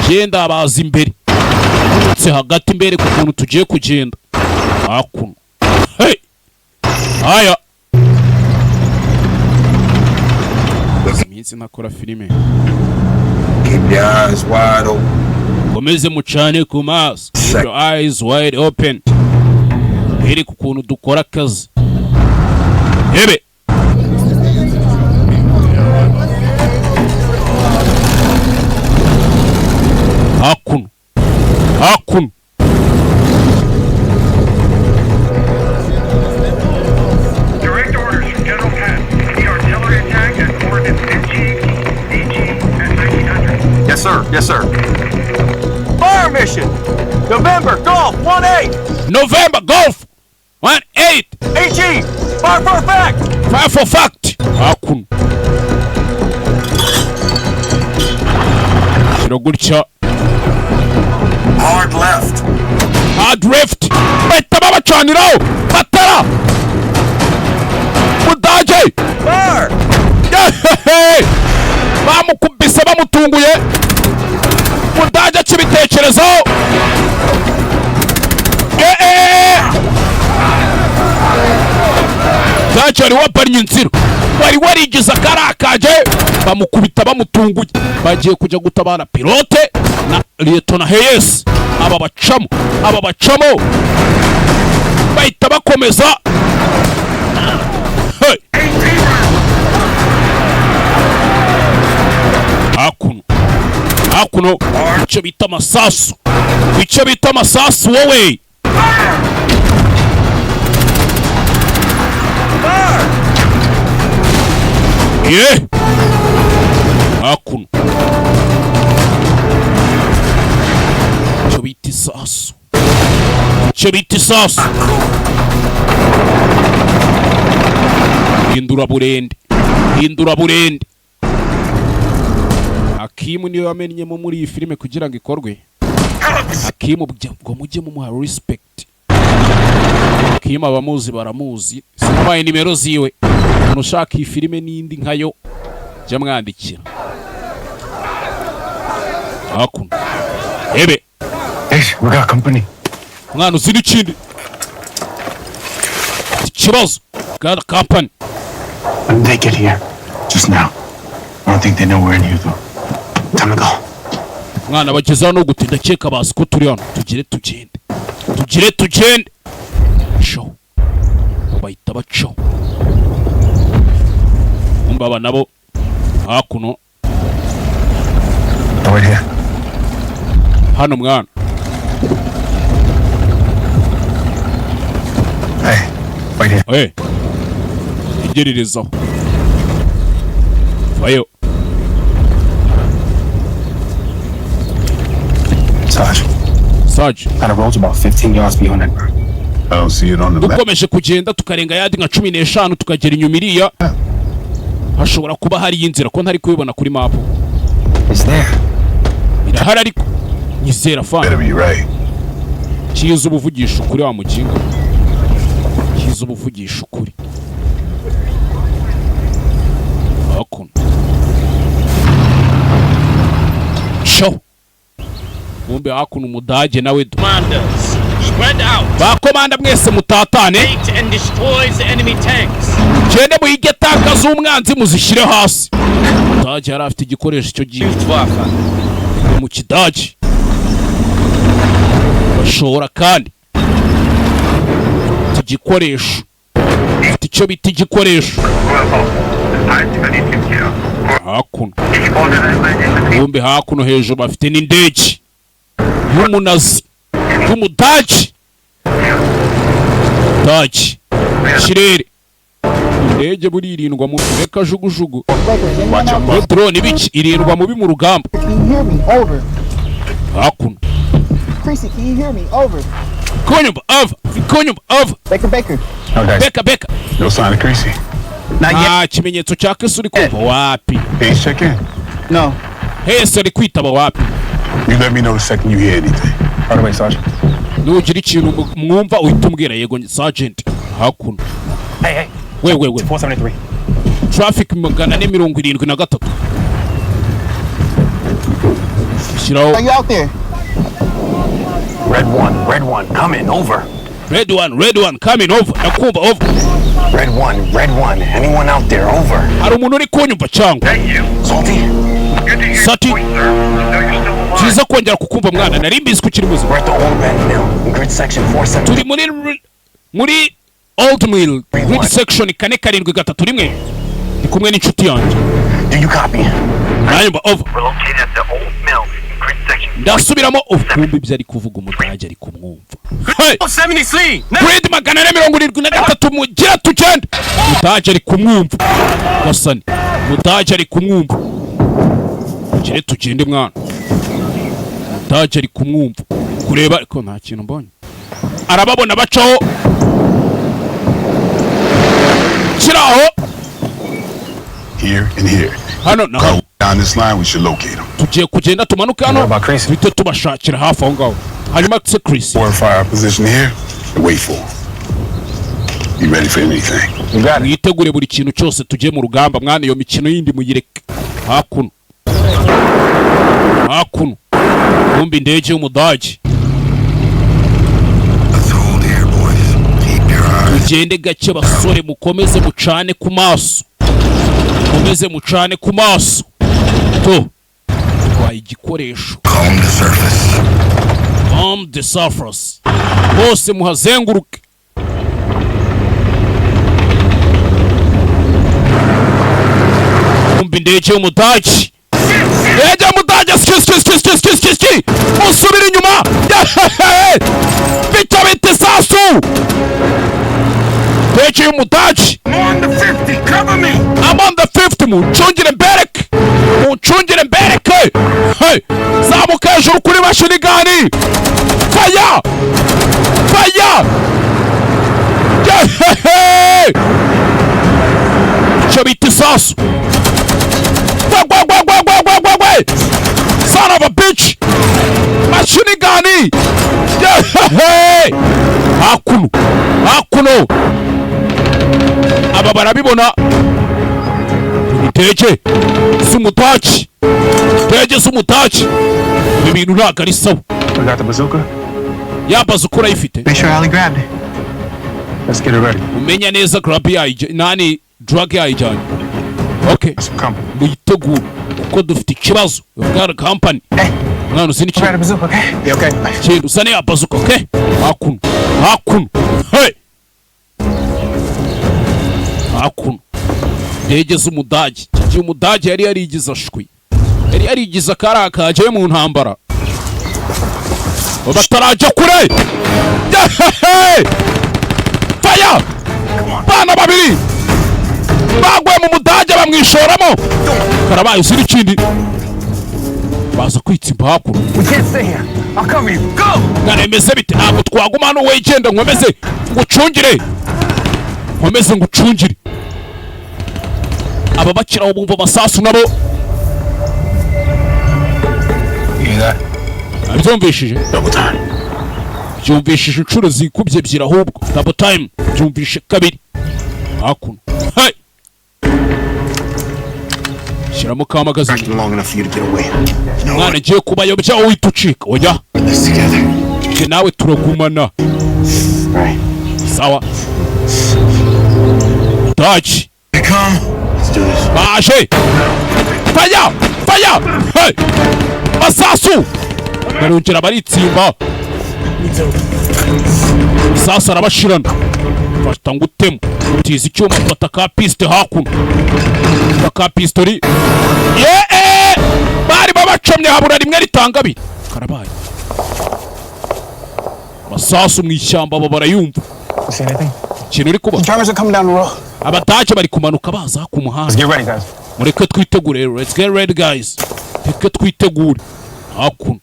Genda abaza imbere. Tse hagati imbere ku kuntu tugiye kugenda. Akuno. Hey. Aya. Iminsi nakora filime. Keep your eyes wide open. Komeze mucane ku maso. Keep your eyes wide open. Iri ku kuntu dukora akazi. Hebe. Akuno. Akuno. Direct orders from General Patton. The artillery attack at coordinates NG, DG, and 1900. Yes, sir. Yes, sir. Fire mission! November, Golf, 1-8! November, Golf! 1-8! AG! Fire for fact! Fire for fact! Akuno. Shiro gutya. Hard left. Hard left. Bahita babacaniraho. Patara. Mudage. Fire! Bamukubise bamutunguye. Mudage akibitekerezo. Zacyo wari wapariye inzira. Wari warigize akarakaje. Bamukubita bamutunguye. Bagiye kujya gutabara pilote na Lieutenant Hayes. Aba bacamo. Bahita bakomeza. Hey. Akuno. Icyo bita amasasu. Wowe. Yeah. Akuno. Icyo bita isasu. Hindura burende. Hakimu niwe wamenyemo muri iyi filime kugira ngo ikorwe. Hakimu ngo mujye mumuha respect. Hakimu abamuzi baramuzi. Sinabaye nimero ziwe. Unushaka iyi filime n'indi nkayo jya mwandikira. Akuno. Ebe. Hey, we got company. Mwana uzira ikindi. Ikibazo. Got a company. When did they get here? Just now. I don't think they know we're in here though. Time to go. Mwana bageze hano gute ndakeka bazi ko turi hano. Tugire tugende. Show. Bahita baco. Umbaba nabo. Hakuno. Over here. Hano mwana. Hey, right here. Hey. Igererezaho. Vayo. Sarge. Kind of roads about 15 yards beyond that. I don't see it on the map. Dukomeje kugenda tukarenga yadi nka 15 tukagera inyuma iriya. Hashobora kuba hari inzira ko ntari kubibona kuri map. Is there? Irahari ariko nyizera fan. Better be right. Kiza ubuvugisha kuri wa mujinga. Kiza ubuvugisha kuri. Akuno. Show. Mumbe hakuno umudage nawe do. Commanders, spread out. Bakomanda mwese mutatane. Take and destroy the enemy tanks. Gende muhige tanka z'umwanzi muzishire hasi. Umudage yari afite igikoresho cyo gihe. Mu kidage. Bashora kandi. Igikoresho. Icyo bita igikoresho. hakuno bombi hakuno hejuru bafite n'indege y'umunazi y'umudaji daji kirere indege buri irindwa mu reka jugujugu drone ibiki irindwa mubi mu rugamba hakuno Creasy, can you hear me? Over. Kunyumba over. Baker. Beka. No sign of Creasy. Not yet. Kimenyetso cya Kristo uri kumva wapi? Hey, check in. No. Hese ari kwitaba wapi? You let me know the second you hear anything. By the way, Sergeant. Nugira ikintu mwumva uhita umbwira yego Sergeant. Hakuno. Hey. We. 473. Traffic 473. Shiraho. Are you out there? Red one, coming over. Red one, coming over. Nakumva over. Red one, anyone out there, over. Hari umuntu uri kunyumva cyangwa? Sati. Jiza kongera kukumva mwana nari mbizi kukiri muzima. We're at the old red mill in grid section 473. Turi muri old mill grid section 473 rimwe. Ndi kumwe n'inshuti yanjye. Do you copy? Nanyumva over. We're located at the old mill in grid section. Ndasubiramo ukumbi byari kuvuga umudage ari kumwumva. Hey! 73! Grid 473 mugira tugende. Umudage ari kumwumva. Gasani. Umudage ari kumwumva. Kire tugende mwana. Umudage ari kumwumva. Kureba ko nta kintu mbonye. Arababona bacaho. Kiraho. Here and here. Hano na down this line we should locate him. Tugiye kugenda tumanuka hano. Bite tubashakira hafi aho ngaho. Hanyuma tse Chris. Fortify our position here and wait for him. You ready for anything? You got it. Mwitegure buri kintu cyose tugiye mu rugamba mwana iyo mikino yindi muyireke. Hakuno. Bombi indege y'umudage. Mugende gake basore mukomeze mucane ku maso. To. Twaye igikoresho. Bomb the surface. Bose muhazenguruke. Bombi indege y'umudage. Ndege y'umudage ski. Musubira inyuma. Bita sasu. Ndege y'umudage. I'm on the 50, cover me! I'm on the 50, muncungire mbereke. Hey, zamuka hejuru kuri mashini gani. Fire. Chabiti sasu. Gwa. Son of a bitch. Mashini gani. Hey. Hakuno. Aba barabibona. Ndege z'umudage. Ibi bintu ntabwo ari sawa. We got the bazooka? Ya bazooka urayifite? Make sure Ali grabbed it. Let's get it ready. Umenya neza grab nani drug yayijyanye. Okay. Muyitegure kuko dufite ikibazo. We've got a company. Mwana usini Grab the bazooka, okay? Yeah, okay. Kintu usane ya bazooka, okay? Hakuno. Hey. Hakuno. Ndege z'umudage. Umudage yari yarigize ashwi. Yari yarigize karakaje mu ntambara. Batarajya kure. Fire! Bana babiri. Bagwe mu mudage bamwishoramo. Karabaye usiri kindi. Baza kwitsimba hakuno. We can't stay here. I'll cover you. Go! Naremeze bite ntabwo twaguma hano wegenda nkomeze ngucungire. Aba bakiraho bumva basasu nabo. Abyumvishije? Double time. Byumvishije inshuro zikubye ebyiri ahubwo. Double time. Byumvishe kabiri. Hakuno. Hey! Shyiramo ka magazine. Long enough for you to get away. Mwana agiye kubayobya uhita ucika. Oya. Let's together. Nge nawe turagumana. Right. Sawa. Touch. Come. Let's do this. Baje! Fire! Hey! Masasu! Barongera baritsimba. Sasa arabashirana. fata ngutemo utiza icyuma fata ka piste hakuno ka pistori bari babacomye habura rimwe ritanga abiri karabaye masasu mu ishyamba barayumva ikintu uri kuba abataje bari kumanuka baza ku muhanda mureke twitegure let's get ready guys reke twitegure hakuno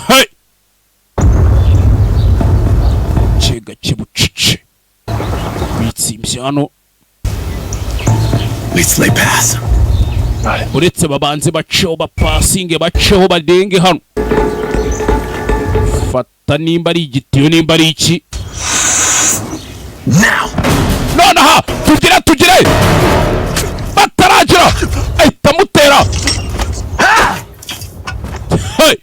hey chega kibucice bitsimbye hano let's lay pass uretse babanze baceho bapasinge baceho badenge hano fata nimba ari igitiyo nimba ari iki now nonaha tugire bataragira ahita mutera hey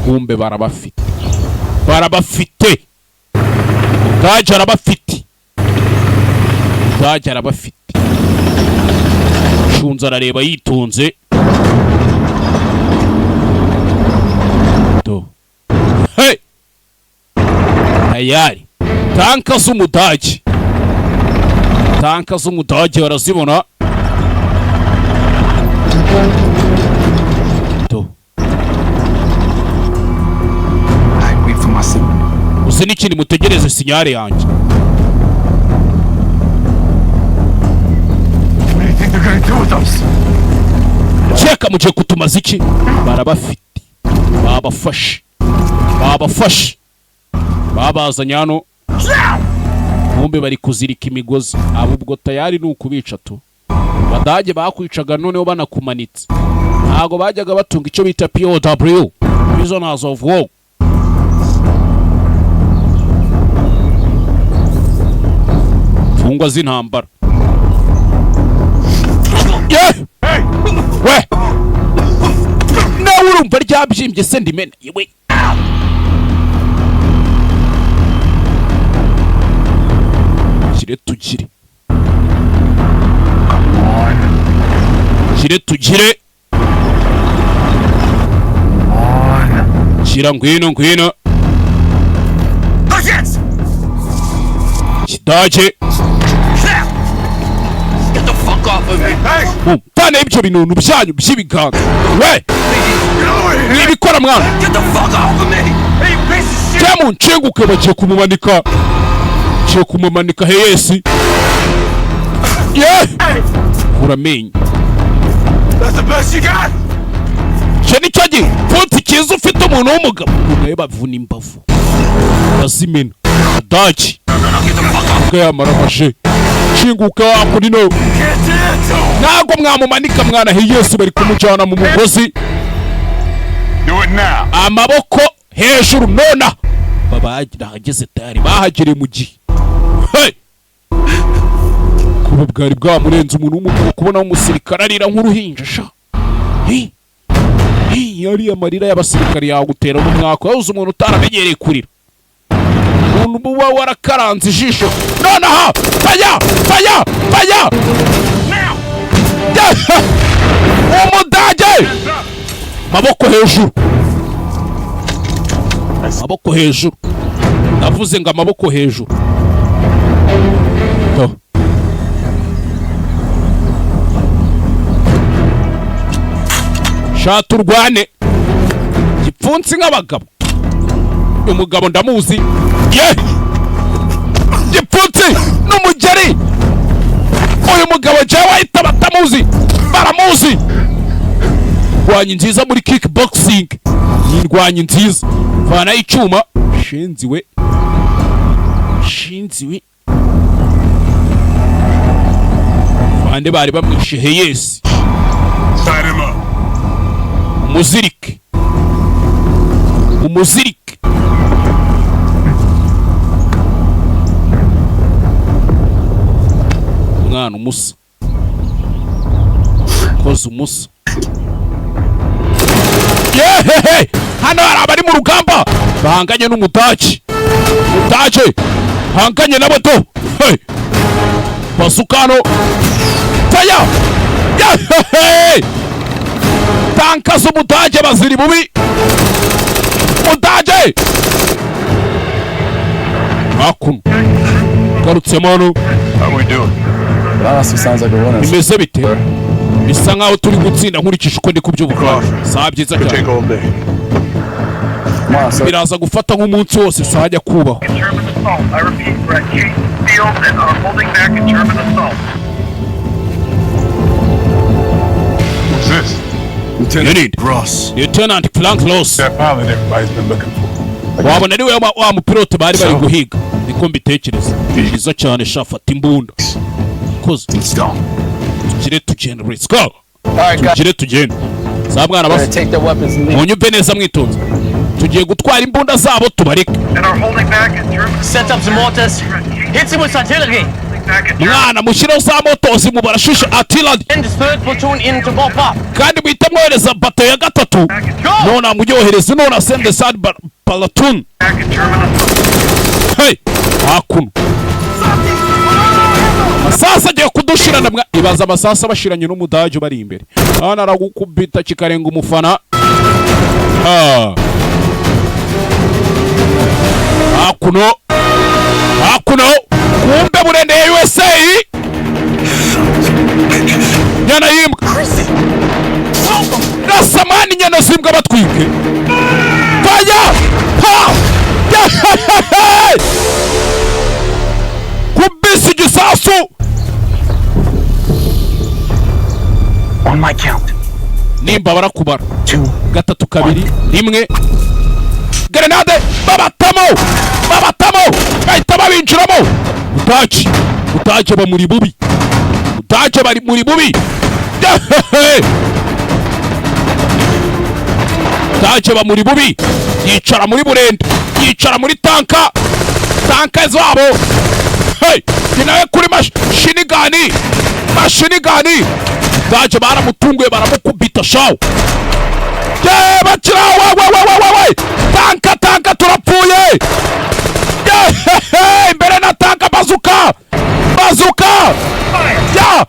kumbe barabafite Daje arabafite Shunza arareba yitonze to hey ayari tanka z'umudage barazibona to uzi n'ikindi mutegereze sinyare yanjye cheka muje kutumaza iki barabafite babafashe babazanye hano bombe bari kuzirika imigozi abo ubwo tayari nukubica tu badage bakwicaga noneho banakumanitse ntago bajyaga batunga icyo bita POW prisoners of war fungwa z'intambara we nawe urumva ryabyimbye se ndimena yewe tugire Shira ngwino Kidaje Get the fuck off of me. Tane ibyo bintu byanyu by'ibiganga we nibikora mwana Get the fuck off of me. Hey, you piece of shit. Temu nchenguke bagiye kumumanika heyesi uramenye That's the best you got. Cheni chaji fonti kizo ufite umuntu w'umugabo naye bavuna imbavu bazimena dachi kaya maramashe chinguka kuri no nago mwamumanika mwana heyesi bari kumujana mu mugozi Do it now. Amaboko hejuru nona babagira ageze tayari bahagire mu gihe hey kuba bwari bwamurenze umuntu w'umugabo kubona umusirikare arira nk'uruhinja sha yari amarira y'abasirikare yagutera mu mwaka yabuze umuntu utaramenyereye kurira umuntu buba warakaranze ijisho nonaha faya umudage maboko hejuru navuze ngo amaboko hejuru shatu urwane gipfunsi nk'abagabo umugabo ndamuzi gipfunsi n'umugeri uyu mugabo jewe ahita batamuzi baramuzi ndwanyi nziza muri kickboxing ndwanyi nziza vana icyuma shinziwe bande bari bamwishe heyesi umuzirike umwana umusa koze umusa hano hari abari mu rugamba bahanganye n'umudage hanganye n'abato basukano faya tanka z'Ubudage baziri bubi. Budage hakuno garutsemo hano. How we doing? Honestly, sounds like a winner. Imeze bite? Bisa nkaho turi gutsinda nkurikije uko ndi kubyubuka. Saa byiza cyane. Biraza gufata nk'umunsi wose sahajya kubaho. German assault. I repeat, we're at Kate Field and are holding back a German assault. Who's this? Lieutenant Ross. Lieutenant Frank Ross. That pilot everybody's been looking for. Wabona niwe wa mupilote bari guhiga. Niko mbitekereza. Byiza cyane shafata imbunda. Koze. Tugire tugende. Let's go. Tugire tugende. Za mwana base. Munyumve neza mwitonze. Tugiye gutwara imbunda zabo tubareke. And are holding back a German. Set up the mortars. Hit him with artillery. Mwana mushireho za motozi mu barashushe artillery. Send the third platoon in to mop up. Kandi muhita mwohereza bato ya gatatu. None mujyohereza none send the third platoon. Hey, hakuno. Masasa agiye kudushirana mwa ibaza amasasa bashiranye n'Umudage bari imbere. Hano aragukubita kikarenga umufana. Hakuno. Hakuno. Kumbe burende ya USA. Nyana yimbwa. Nasamani nyana zimbwa batwike. Faya! Ha! Kubisi gisasu. On my count. Nimba barakubara. 2 gatatu kabiri rimwe. Grenade babatamo. Babatamo. Bahita babinjiramo. Budage ba muri bubi. Budage bari muri bubi. Budage ba muri bubi. Yicara muri burende. Yicara muri tanka. Tanka zabo. Hey, inawe kuri mashinigani. Mashinigani. Budage baramutunguye baramukubita shaw. Bakira we. Tanka turapfuye. Imbere na tanka bazuka. Ya.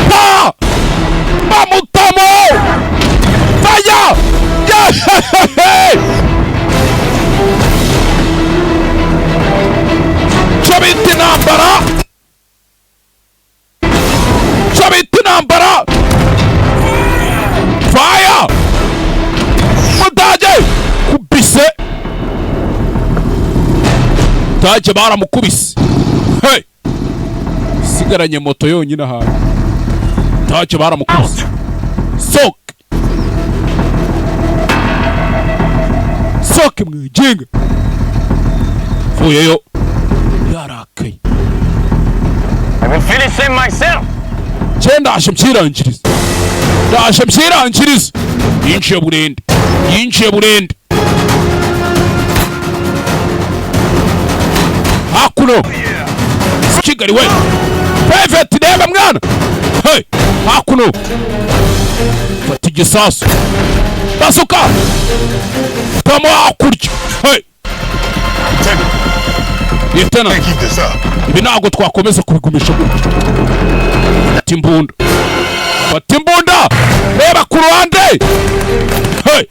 Pa. Bamutamo. Faya. Chabiti nambara. Fire. Budage kubise. Budage baramukubise. Hey. Sigaranye moto yonyine ahantu. Budage baramukubise. Soke mwijinga. Fuyeyo. Yarakaye. I've been finishing myself. Ndaje mbyirangiriza. Yinjiye burende. Hakuno. Kigali we. Private neba mwana. Hey, hakuno. Fata igisasu. Basuka. Tamo hakurya. Hey. Lieutenant. Ibi ntabwo twakomeza kubigumisha gutya. Fata imbunda. Reba ku ruhande. Hey.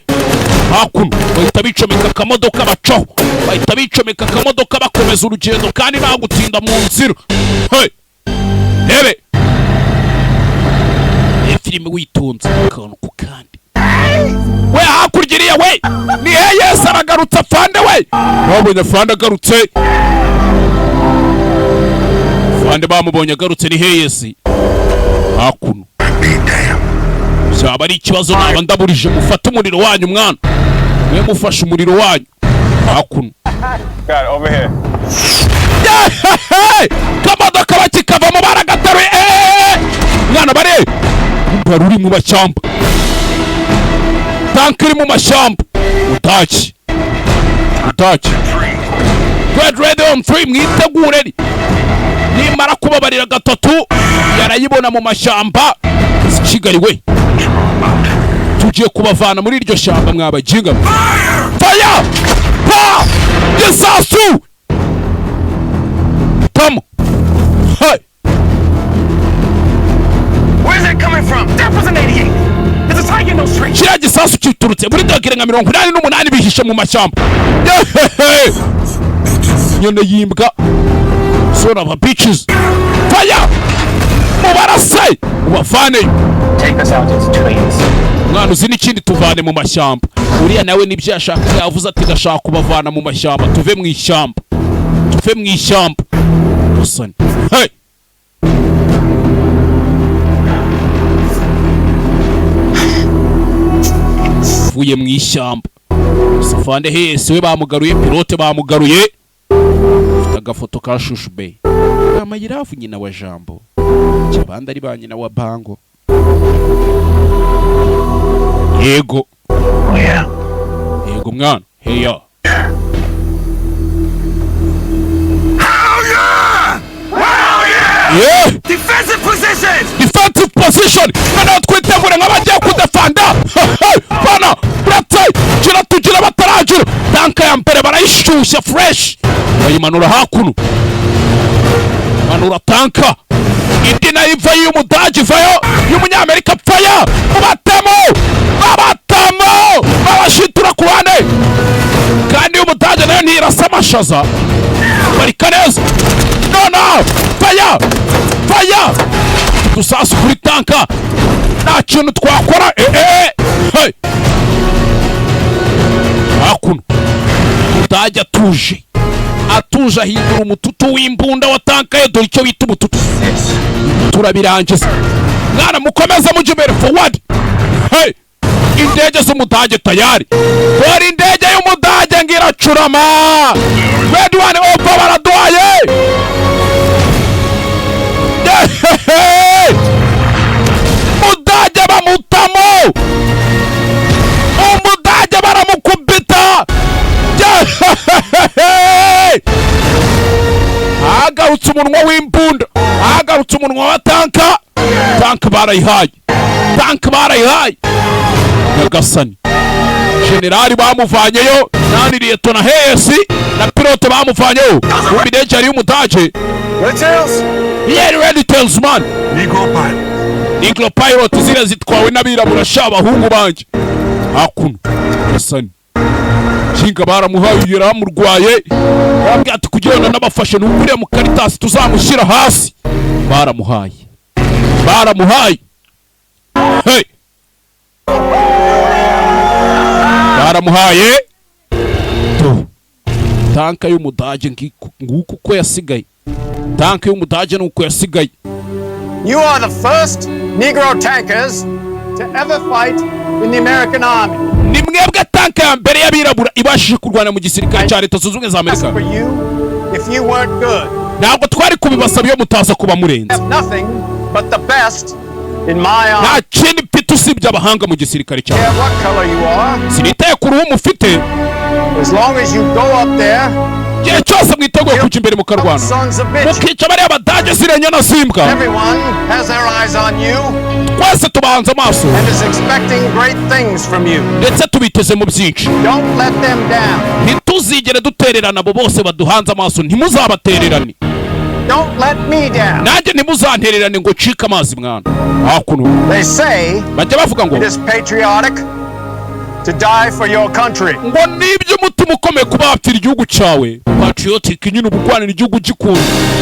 Hakuno. Bahita bicomeka akamodoka bacaho. Bahita bicomeka akamodoka bakomeza urugendo kandi nta gutinda mu nzira. Hey. Rebe. Filime witonze akantu ku kandi. We hakurya we. Ni Yes aragarutse afande we. Wabonye afande agarutse. Afande bamubonye agarutse ni Yes. Hakuno. Cyaba ari ikibazo naba ndaburije mufata umuriro wanyu mwana. We mufasha umuriro wanyu. Hakuno. Got it over here. Kamodoka bakikava mu baragataruye. Mwana bare. Baruri mu mashyamba. Tank iri mu mashyamba. Budage. Get ready on 3 mwitegure. Nimara kubabarira gatatu yarayibona mu mashyamba. Kigali we. Tugiye kubavana muri iryo shyamba mwabajinga. Fire! Pa! Gisasu! Come. Hey. Where's that coming from? That was an 88. There's a tiger in those trees. kiriya gisasu kiturutse muri dogere nka 88 bihishe mu mashyamba. Nyone yimbwa son of a bitches. Fire mubarase ubavane. Take us out into trains. Mwana uzi n'ikindi tuvane mu mashyamba. Uriya nawe nibyo yashaka, yavuze ati ndashaka kubavana mu mashyamba, tuve mu ishyamba, tuve mu ishyamba. Musoni hey vuye mu ishyamba. Safande hese we bamugaruye, pilote bamugaruye, agafoto ka Shushu Bey. Amayirafu nyina wa Jambo, kibanda ari ba nyina wa Bango. Yego yego mwana heya. Yeah! Defensive positions! Defensive position! Nana twitegure nk'abagiye kudefanda! Bana! Bratay! Gira tugira batarajura! Tanka ya mbere barayishusha fresh! Bayimanura hakuno! Manura tanka! Indi nayo ivayo y'Umudage ivayo! y'Umunyamerika pfaya! Mubatemo! Babatamo! Babashitura ku ruhande! Kandi y'Umudage nayo ntirasa amashaza! Barika neza! No! Fire! Fire! Dusasu kuri tanka! Nta kintu twakora! Hey! Hakuno! Umudage atuje! Atuje ahindura umututu w'imbunda wa tanka ye, dore icyo bita umututu. Turabirangiza. Mwana mukomeza mujye imbere, forward! Hey! Indege z'Umudage tayari! Dore indege y'Umudage ngiracurama! Red one over baraduhaye! Umudage bamutamo! Umudage baramukubita! Agarutse umunwa w'imbunda, agarutse umunwa wa tanka. Tanka barayihaye, tanka barayihaye. Nyagasani generali bamuvanyeyo, nani liyetona hesi na pilote bamuvanyeyo. Mu midege ari y'Umudage. Yeah, ready tells man. Negro pilot zile zitwawe n'abirabura abahungu banje. Hakuno Hasani Kinga baramuhaye yaramurwaye, yambwiye ati kugirana n'abafashe n'ukuriye mu Caritas tuzamushyira hasi. Baramuhaye hey baramuhaye to tanka y'Umudage nguko uko yasigaye. Tanka y'Umudage nuko yasigaye. You are the first Negro tankers to ever fight in the American Army. Ni mwebwe tanka ya mbere y'abirabura ibashije kurwana mu gisirikare cya Leta Zunze Ubumwe za Amerika. If you weren't good. Ntabwo twari kubibasaba iyo mutaza kuba murenze. Nothing but the best in my army. Nta kindi mfite usibye abahanga mu gisirikare cyawe. What color you are. Sinitaye ku ruhu mufite. As long as you go up there. Igihe cyose mwiteguye kujya imbere mukarwana, mukica bariya Abadage zirenya na zimbwa. Twese tubahanze amaso ndetse tubiteze mu byinshi. Ntituzigere dutererana abo bose baduhanze amaso, ntimuzabatererane. Nanjye ntimuzantererane ngo cika amazi mwana. Hakuno bajya bavuga ngo to die for your country. Ngo nibyo umutima ukomeye kubapfira igihugu cyawe. Patriotic nyine ubugwanira igihugu gikunda.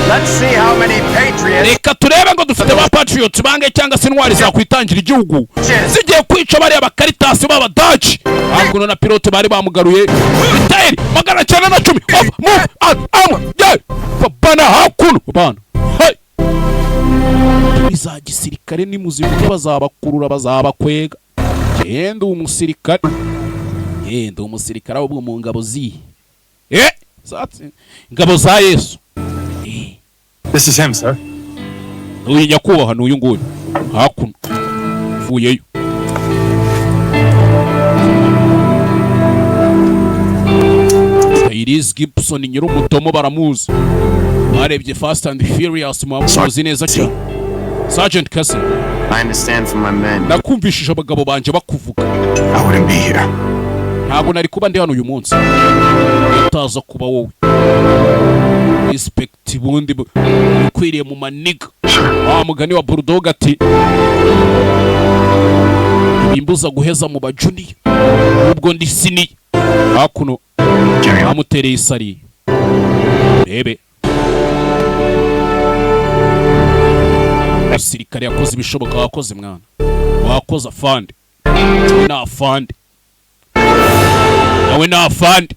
Let's see how many patriots. Reka turebe ngo dufite ba patriots bange cyangwa se intwari za kwitangira igihugu zigiye kwica bari abakaritas b'Abadage. Hakuno na pilote bari bamugaruye. Tairi 910 move yeah bana hakuno bana hey iza gisirikare ni muzivuge bazabakurura bazabakwega. Ndi umusirikare ahubwo mu ngabo zihe ingabo za Yesu. This is him, sir. Uyu nyakubahwa n'uyu nguyu hakuno vuyeyo. Tyrese Gibson nyir'umutomo baramuzi, barebye Fast and Furious muzi neza cyane. Sergeant Cassie, I understand from my men. Nakumvishije abagabo banje bakuvuga. I wouldn't be here. Ntabwo nari kuba ndi hano uyu munsi. Utaza kuba wowe. Respect bundi ukwiriye mu maniga. Wa mugani wa Bulldog ati bimbuza guheza mu bajuni ubwo ndi sini hakuno amutereye isari bebe umusirikare yakoze ibishoboka wakoze mwana wakoze afande na afande nawe na afande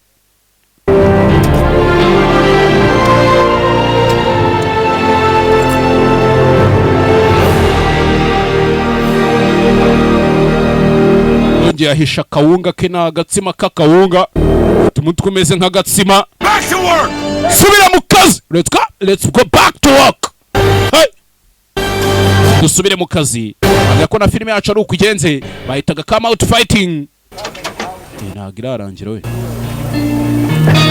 yongeye ahisha akawunga ke n'agatsima k'akawunga ufite umutwe umeze nk'agatsima subira mu kazi let's go back to work hey. dusubire mu kazi avuga ko na filime yacu ari uko igenze bahitaga come out fighting ntabwo irarangira we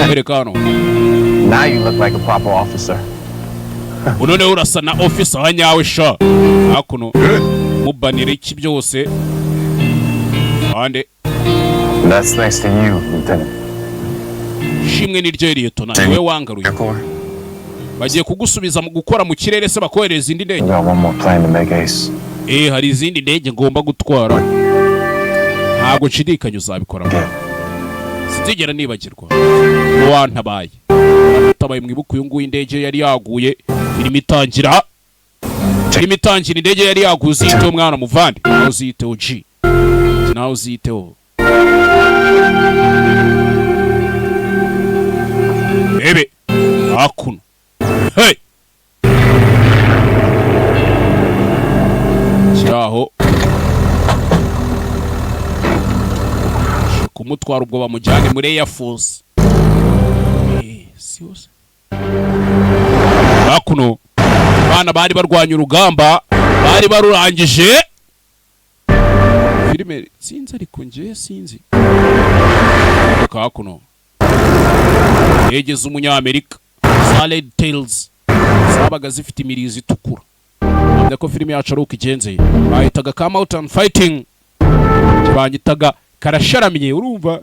bereka hano Now you look like a proper officer. unone urasa na officer wa nyawe sha hakuno mubanire iki byose ande That's thanks to you, Lieutenant. shimwe ni ryo Lieutenant we wangaruye bagiye kugusubiza mu gukora mu kirere se bakohereza indi ndege Got one more plane to make ace. hari izindi ndege ngomba gutwara ntabwo nshidikanya uzabikora sinzigera nibagirwa wantabaye tabaye mwibuka uyu nguyu indege yari yaguye irimo itangira indege yari yaguye uziteho mwana muvandi nawe uziteho G nawe uziteho bebe hakuno hey kiraho kumutwara ubwo bamujyane muri Air Force siose hakuno bana bari barwanya urugamba bari barurangije filime sinzi ariko nje sinzi hakuno yegeze umunyamerika za Red Tails zabaga zifite imirizo itukura ndako filime yacu ari uko igenze bahitaga come out and fighting banyitaga karasharamye urumva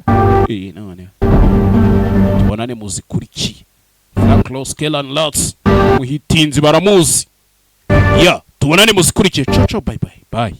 none tubonane muzikurikiye Close Kellan Lots muhitinzi baramuzi tubonane muzikurikiye ciao bye bye